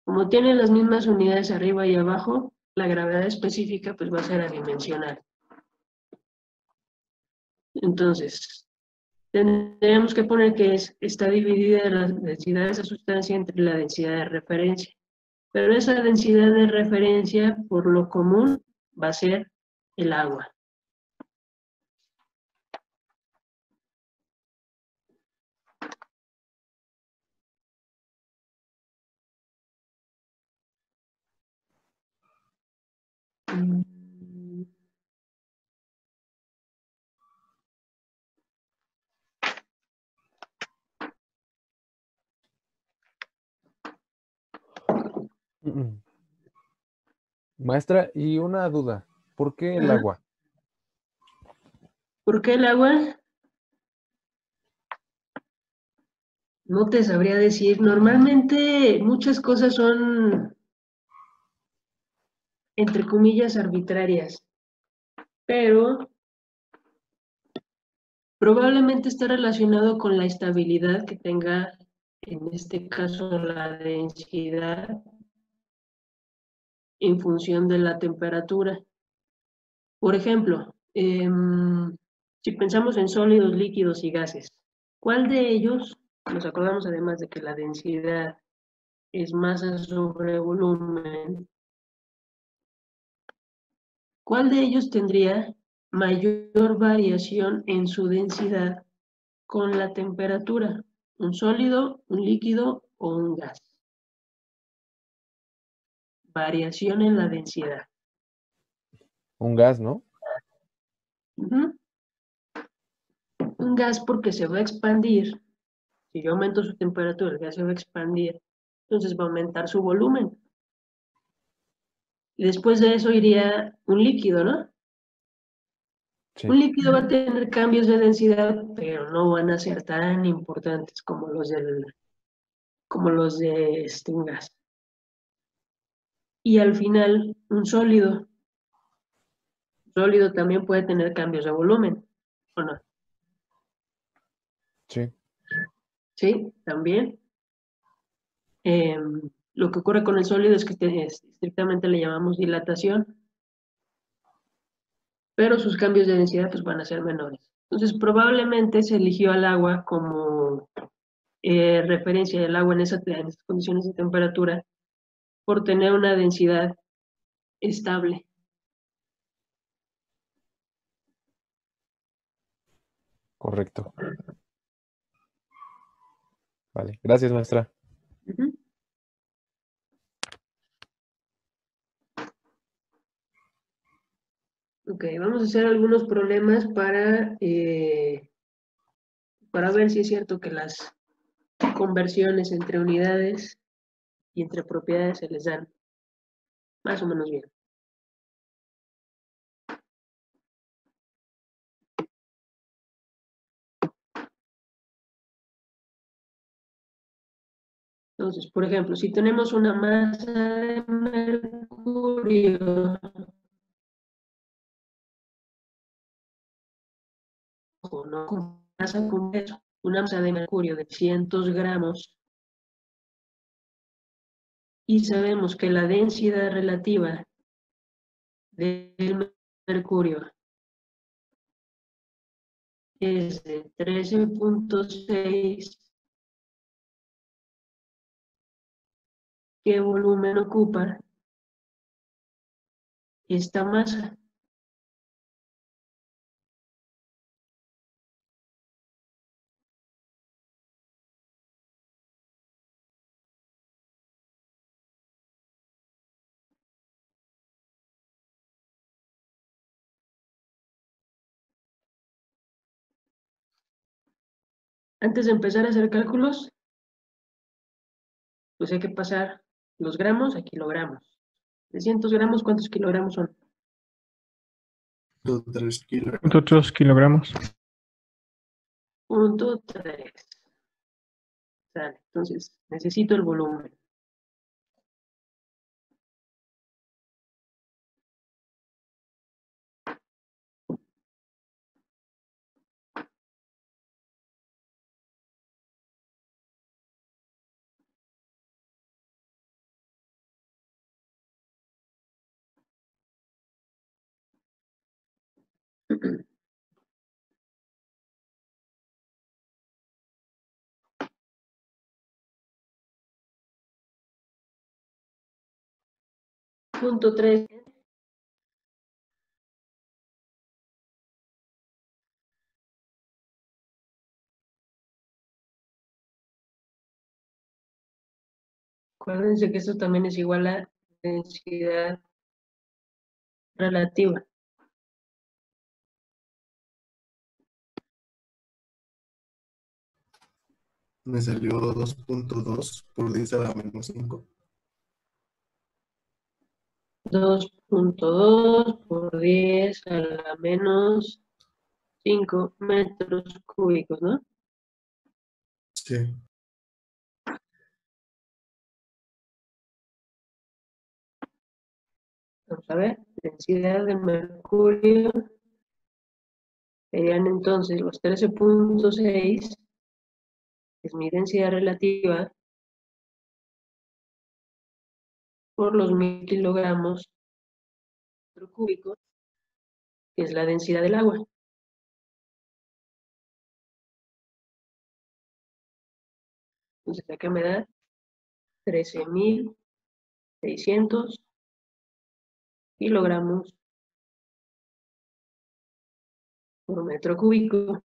Como tiene las mismas unidades arriba y abajo, la gravedad específica pues va a ser adimensional. Entonces, tendríamos que poner que está dividida la densidad de esa sustancia entre la densidad de referencia. Pero esa densidad de referencia, por lo común, va a ser el agua. Maestra, y una duda. ¿Por qué el Ajá. agua? ¿Por qué el agua? No te sabría decir. Normalmente muchas cosas son, entre comillas, arbitrarias, pero probablemente está relacionado con la estabilidad que tenga, en este caso, la densidad en función de la temperatura. Por ejemplo, si pensamos en sólidos, líquidos y gases, ¿cuál de ellos, nos acordamos además de que la densidad es masa sobre volumen, cuál de ellos tendría mayor variación en su densidad con la temperatura? ¿Un sólido, un líquido o un gas? Variación en la densidad. Un gas, ¿no? Ujú. Un gas porque se va a expandir. Si yo aumento su temperatura, el gas se va a expandir, entonces va a aumentar su volumen. Y después de eso iría un líquido, ¿no? Sí. Un líquido va a tener cambios de densidad, pero no van a ser tan importantes como los de un gas. Y al final, un sólido. Sólido también puede tener cambios de volumen, ¿o no? Sí. Sí, también. Lo que ocurre con el sólido es que estrictamente le llamamos dilatación, pero sus cambios de densidad pues, van a ser menores. Entonces, probablemente se eligió al agua como referencia del agua en esas condiciones de temperatura por tener una densidad estable. Correcto. Vale. Gracias, maestra. Ujú. Ok, vamos a hacer algunos problemas para ver si es cierto que las conversiones entre unidades y entre propiedades se les dan más o menos bien. Entonces, por ejemplo, si tenemos una masa de mercurio, ojo, no con masa con peso, una masa de mercurio de 200 gramos, y sabemos que la densidad relativa del mercurio es de 13.6, ¿qué volumen ocupa esta masa? Antes de empezar a hacer cálculos, pues hay que pasar los gramos a kilogramos. 300 gramos, ¿cuántos kilogramos son? 3 kilos. Otros kilogramos. Punto 3. Sale. Entonces, necesito el volumen. Punto 3. Acuérdense que esto también es igual a densidad relativa. Me salió 2.2 por 10 a la menos 5. 2.2 por 10 a la menos 5 metros cúbicos, ¿no? Sí. Vamos a ver, densidad de mercurio serían entonces los 13.6, que es mi densidad relativa, por los 1000 kilogramos metro cúbico, que es la densidad del agua. Entonces acá me da 13.600 kilogramos por metro cúbico.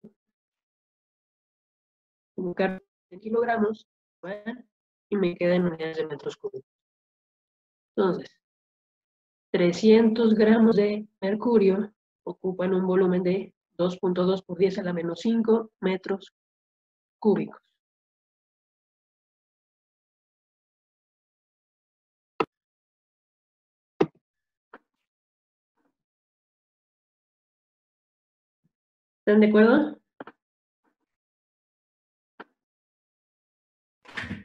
Buscar en kilogramos, ¿vale? Y me queda en unidades de metros cúbicos. Entonces, 300 gramos de mercurio ocupan un volumen de 2.2 por 10 a la menos 5 metros cúbicos. ¿Están de acuerdo?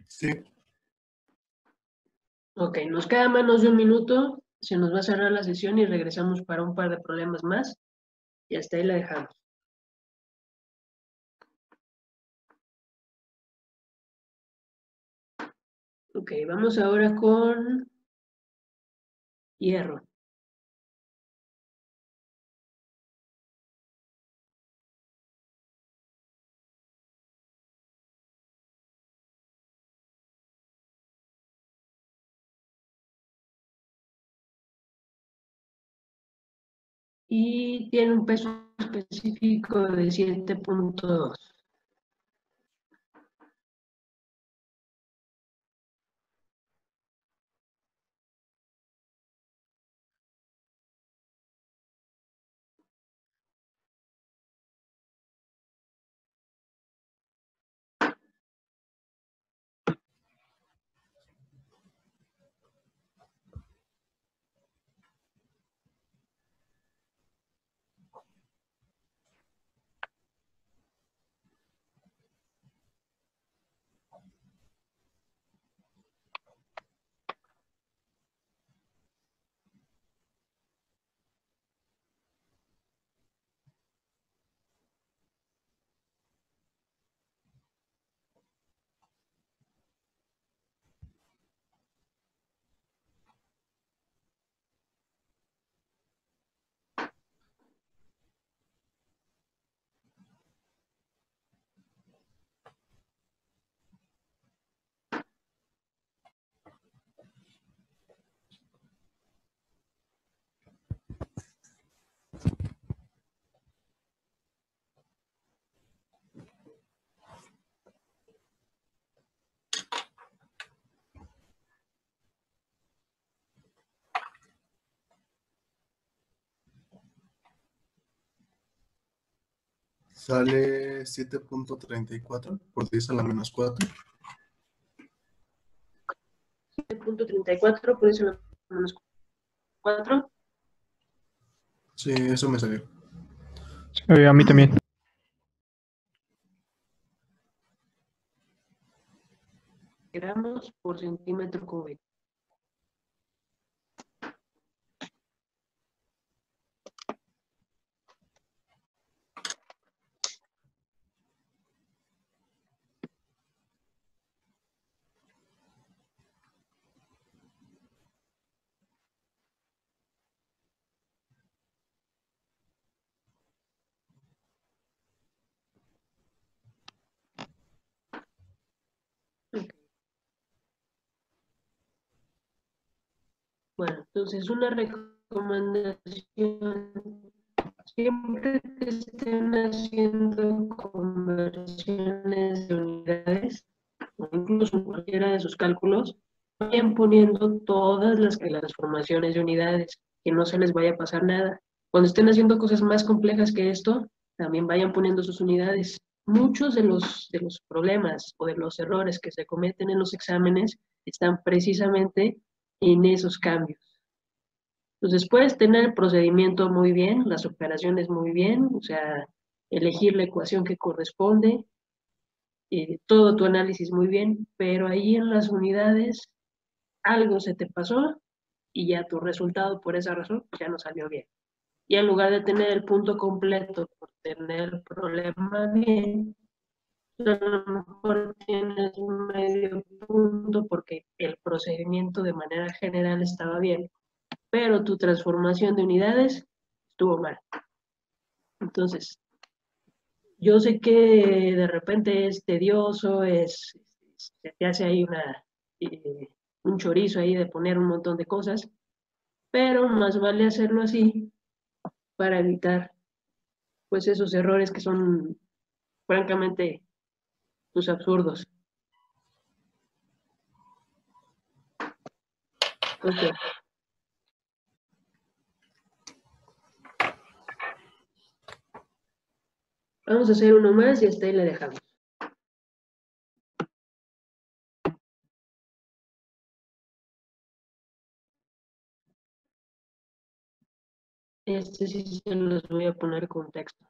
Sí. Ok, nos queda menos de un minuto. Se nos va a cerrar la sesión y regresamos para un par de problemas más. Y hasta ahí la dejamos. Ok, vamos ahora con hierro. Y tiene un peso específico de 7.2. Sale 7.34 por 10 a la menos 4. 7.34 por eso la menos 4. Sí, eso me salió. A mí también. Gramos por centímetro cúbico. Ok. Bueno, entonces una recomendación, siempre que estén haciendo conversiones de unidades, o incluso en cualquiera de sus cálculos, vayan poniendo todas las transformaciones de unidades, que no se les vaya a pasar nada. Cuando estén haciendo cosas más complejas que esto, también vayan poniendo sus unidades. Muchos de los problemas o de los errores que se cometen en los exámenes están precisamente en esos cambios. Entonces puedes tener el procedimiento muy bien, las operaciones muy bien, o sea, elegir la ecuación que corresponde, todo tu análisis muy bien, pero ahí en las unidades algo se te pasó y ya tu resultado por esa razón ya no salió bien. Y en lugar de tener el punto completo por tener el problema bien, a lo mejor tienes un medio punto porque el procedimiento de manera general estaba bien, pero tu transformación de unidades estuvo mal. Entonces, yo sé que de repente es tedioso, se te hace ahí un chorizo ahí de poner un montón de cosas, pero más vale hacerlo así para evitar pues esos errores que son francamente pues absurdos. Ok. Vamos a hacer uno más y hasta ahí la dejamos. Este sí se los voy a poner con texto.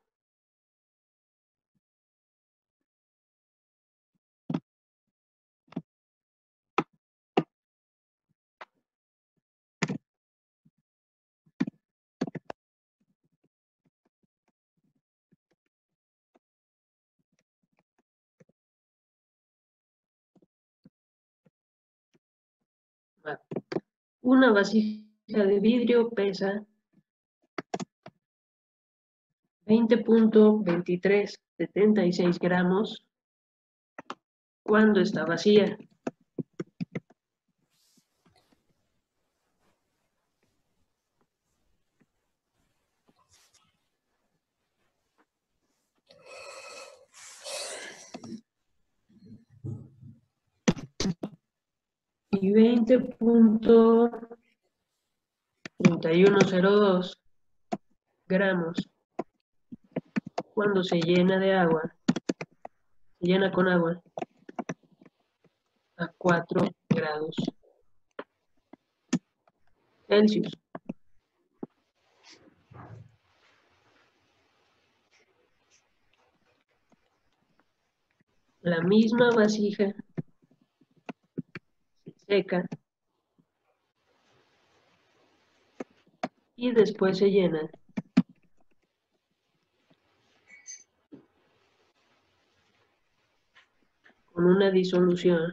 Va. Una vasija de vidrio pesa 20.2376 gramos cuando está vacía. Y 20.3102 gramos cuando se llena de agua, se llena con agua a 4 grados Celsius. La misma vasija se seca y después se llena con una disolución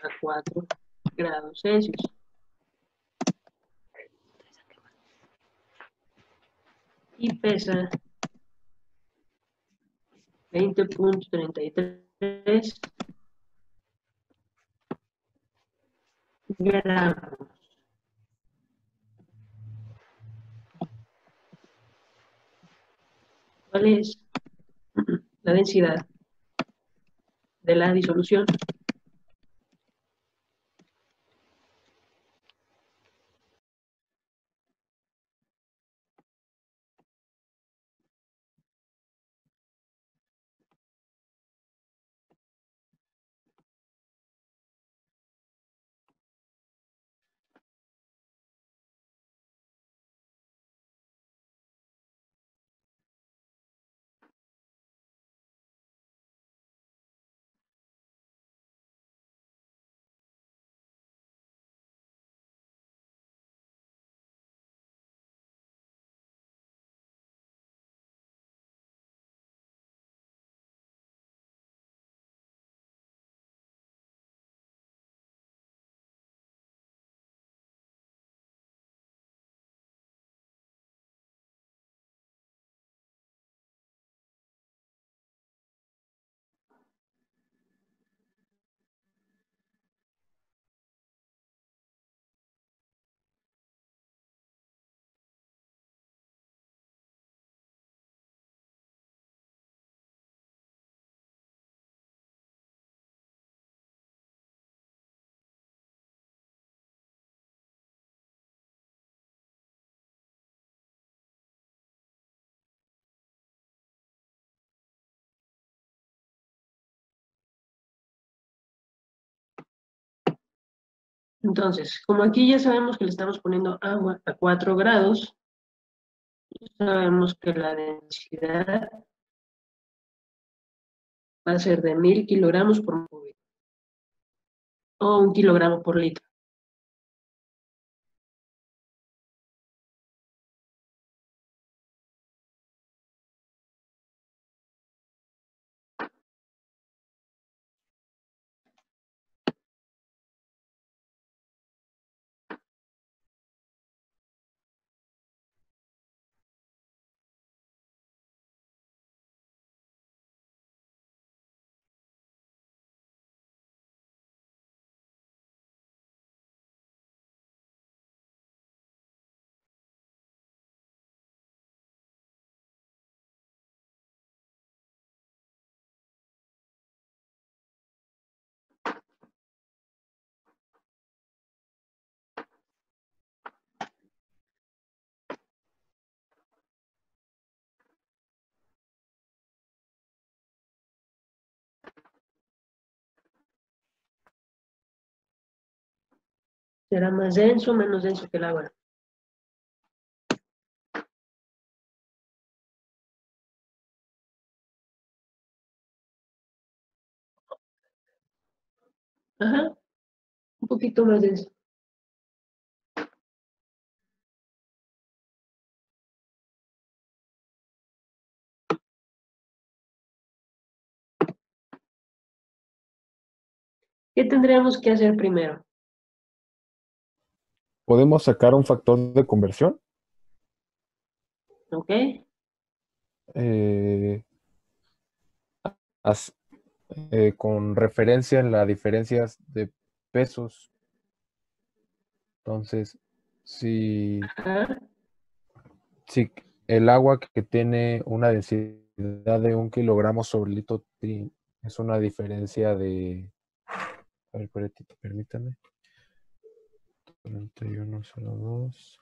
a 4 grados Celsius. Y pesa 20.33 gramos. ¿Cuál es la densidad de la disolución? Entonces, como aquí ya sabemos que le estamos poniendo agua a 4 grados, sabemos que la densidad va a ser de 1000 kilogramos por metro cúbico, o 1 kilogramo por litro. ¿Será más denso o menos denso que el agua? Ajá, un poquito más denso. ¿Qué tendríamos que hacer primero? ¿Podemos sacar un factor de conversión? ¿Ok? Eh, as- con referencia en las diferencias de pesos. Entonces, si, Ajá. si el agua que tiene una densidad de 1 kilogramo sobre litro es una diferencia de, a ver, permítame, 41,02,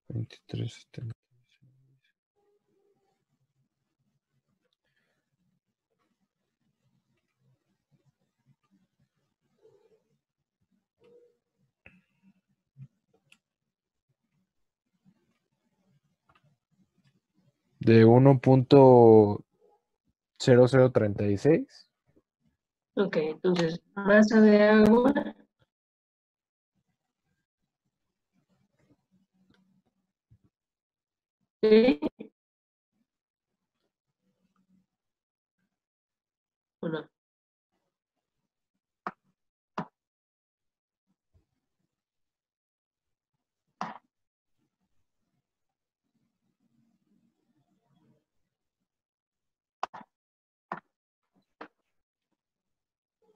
23,70. De 1,0036. Ok, entonces, masa de agua. ¿Sí? ¿O no?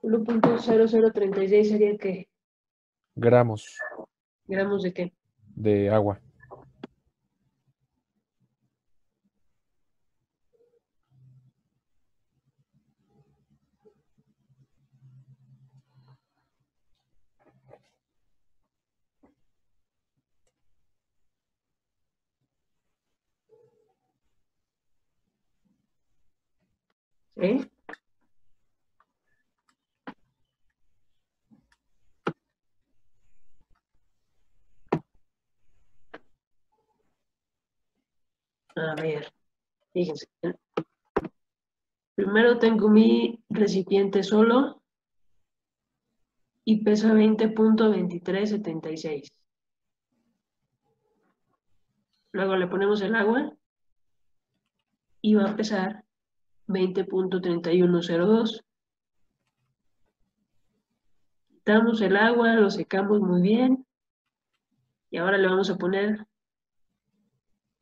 ¿1.0036 sería qué? Gramos ¿Gramos de qué? de agua. ¿Sí? A ver, fíjense. Primero tengo mi recipiente solo y pesa 20.2376. Luego le ponemos el agua y va a pesar 20.3102. Quitamos el agua, lo secamos muy bien y ahora le vamos a poner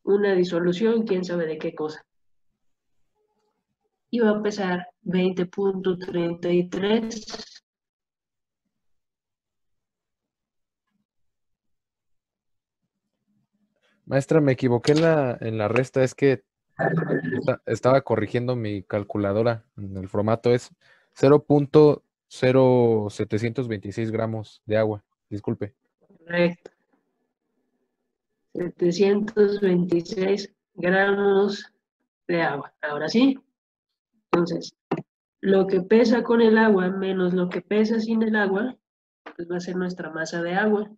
una disolución, quién sabe de qué cosa. Y va a pesar 20.33. Maestra, me equivoqué en la resta, es que estaba corrigiendo mi calculadora. En el formato es 0,0726 gramos de agua. Disculpe. Correcto. 726 gramos de agua. Ahora sí. Entonces, Lo que pesa con el agua menos lo que pesa sin el agua, pues va a ser nuestra masa de agua.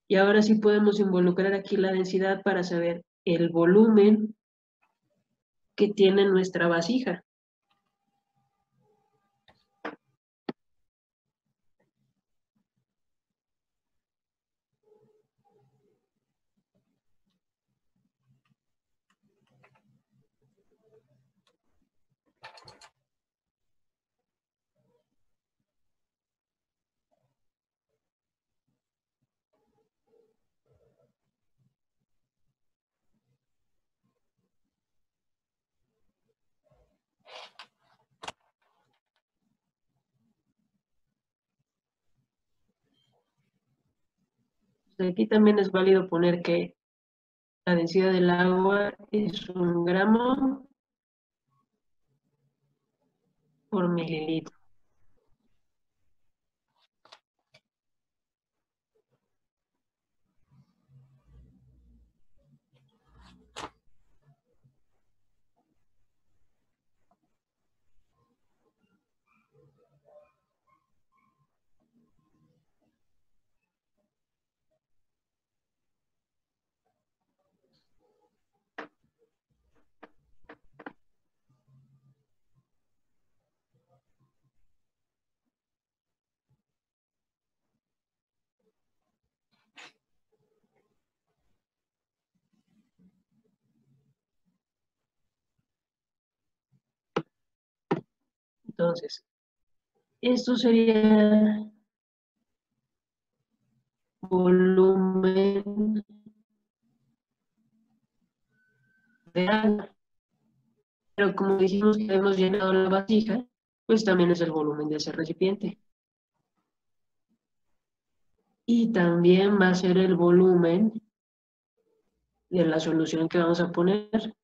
Y ahora sí podemos involucrar aquí la densidad para saber el volumen que tiene nuestra vasija. Aquí también es válido poner que la densidad del agua es 1 gramo por mililitro. Entonces, esto sería volumen de agua. Pero como dijimos que hemos llenado la vasija, pues también es el volumen de ese recipiente. Y también va a ser el volumen de la solución que vamos a poner.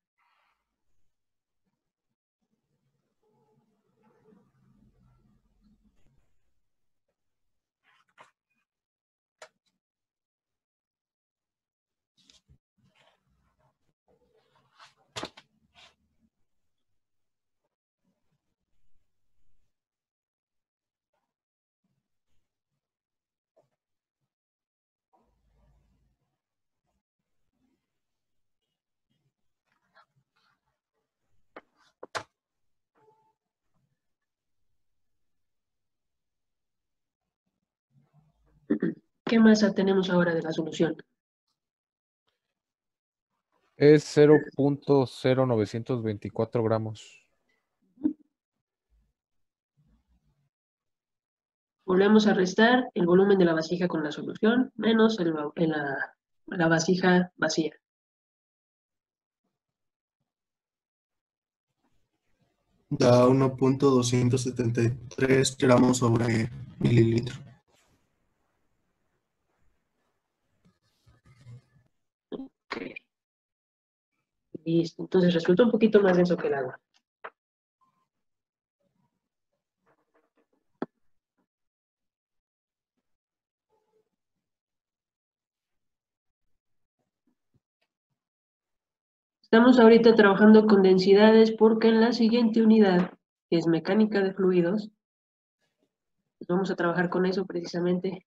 ¿Qué masa tenemos ahora de la solución? Es 0.0924 gramos. Volvemos a restar el volumen de la vasija con la solución menos la vasija vacía. Da 1.273 gramos sobre mililitro. Ok. Listo. Entonces resulta un poquito más denso que el agua. Estamos ahorita trabajando con densidades porque en la siguiente unidad, que es mecánica de fluidos, pues vamos a trabajar con eso precisamente.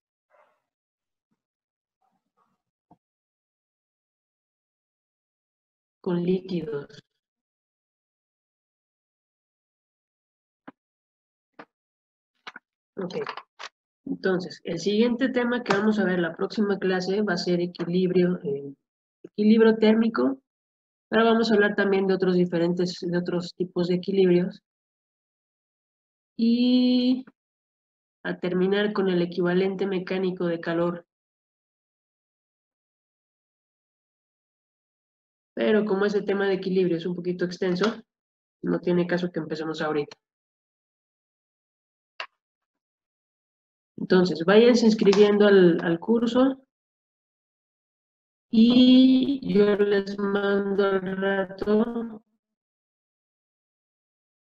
Con líquidos. Ok. Entonces, el siguiente tema que vamos a ver en la próxima clase va a ser equilibrio térmico. Ahora vamos a hablar también de otros tipos de equilibrios. Y a terminar con el equivalente mecánico de calor. Pero como ese tema de equilibrio es un poquito extenso, no tiene caso que empecemos ahorita. Entonces, váyanse inscribiendo al curso y yo les mando al rato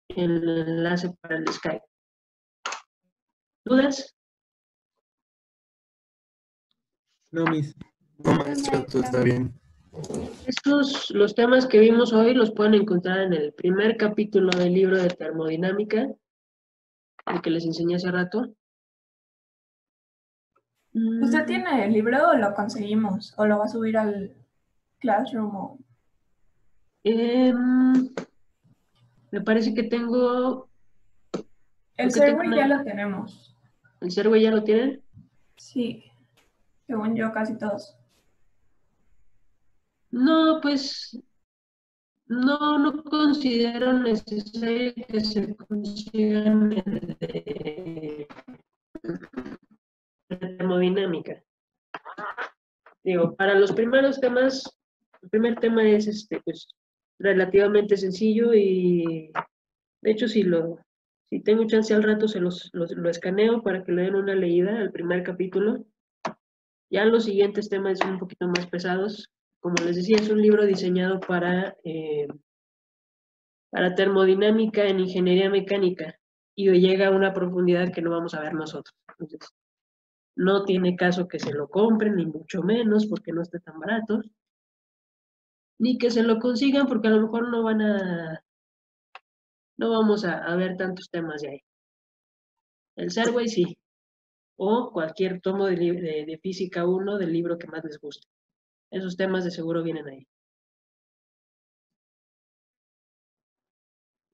el enlace para el Skype. ¿Dudas? No, mis. No, maestro, todo está bien. Los temas que vimos hoy los pueden encontrar en el primer capítulo del libro de termodinámica, el que les enseñé hace rato. ¿Usted tiene el libro o lo conseguimos? ¿O lo va a subir al Classroom? Me parece que tengo... El creo que tengo survey ya lo tenemos. ¿El survey ya lo tienen? Sí, según yo casi todos. No, pues no considero necesario que se consigan el de termodinámica. Digo, para los primeros temas, el primer tema es pues relativamente sencillo y de hecho si tengo chance al rato lo escaneo para que le den una leída al primer capítulo. Ya los siguientes temas son un poquito más pesados. Como les decía, es un libro diseñado para termodinámica en ingeniería mecánica y llega a una profundidad que no vamos a ver nosotros. Entonces, no tiene caso que se lo compren, ni mucho menos, porque no está tan barato, ni que se lo consigan, porque a lo mejor no vamos a ver tantos temas de ahí. El Serway sí, o cualquier tomo de Física 1 del libro que más les guste. Esos temas de seguro vienen ahí.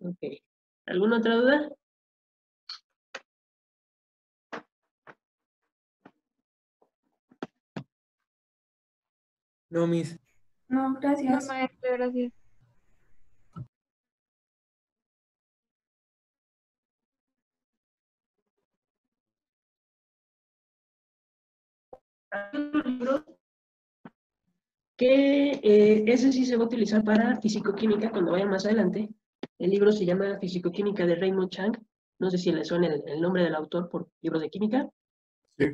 Ok. ¿Alguna otra duda? No, Miss. No, No, gracias. maestro, gracias. Hay otro libro que ese sí se va a utilizar para fisicoquímica cuando vayan más adelante. El libro se llama Fisicoquímica de Raymond Chang. No sé si le suena el nombre del autor por libros de química. Sí.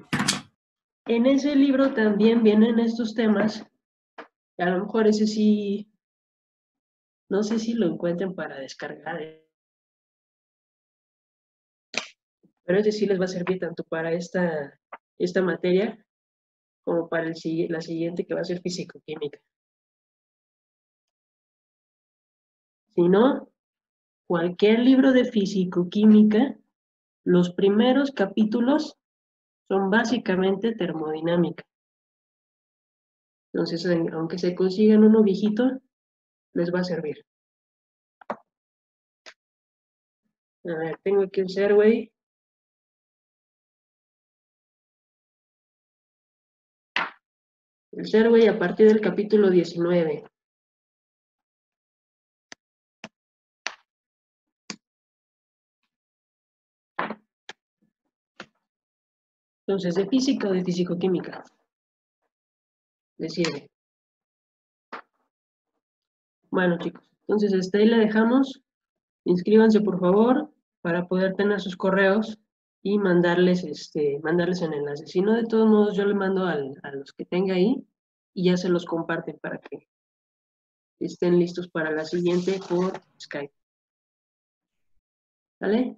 En ese libro también vienen estos temas. A lo mejor ese sí, no sé si lo encuentren para descargar. Pero ese sí les va a servir tanto para esta materia como para la siguiente que va a ser fisicoquímica. Si no, cualquier libro de fisicoquímica, los primeros capítulos son básicamente termodinámica. Entonces, aunque se consigan uno viejito, les va a servir. A ver, tengo aquí un Serway. El Serway a partir del capítulo 19. Entonces, ¿de física o de fisicoquímica? Les sirve. Bueno, chicos, entonces hasta ahí le dejamos. Inscríbanse, por favor, para poder tener sus correos y mandarles el enlace. Si no, de todos modos, yo le mando a los que tenga ahí y ya se los comparten para que estén listos para la siguiente por Skype. ¿Vale?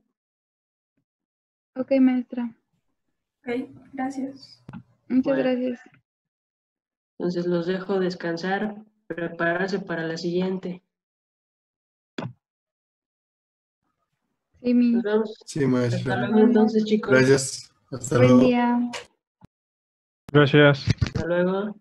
Ok, maestra. Ok, gracias. Muchas Bueno. gracias. Entonces los dejo descansar, prepararse para la siguiente. Sí, mi. Nos vemos. Sí, Hasta maestra. luego entonces, chicos. Gracias. Hasta Buen luego. día. Gracias. Hasta luego.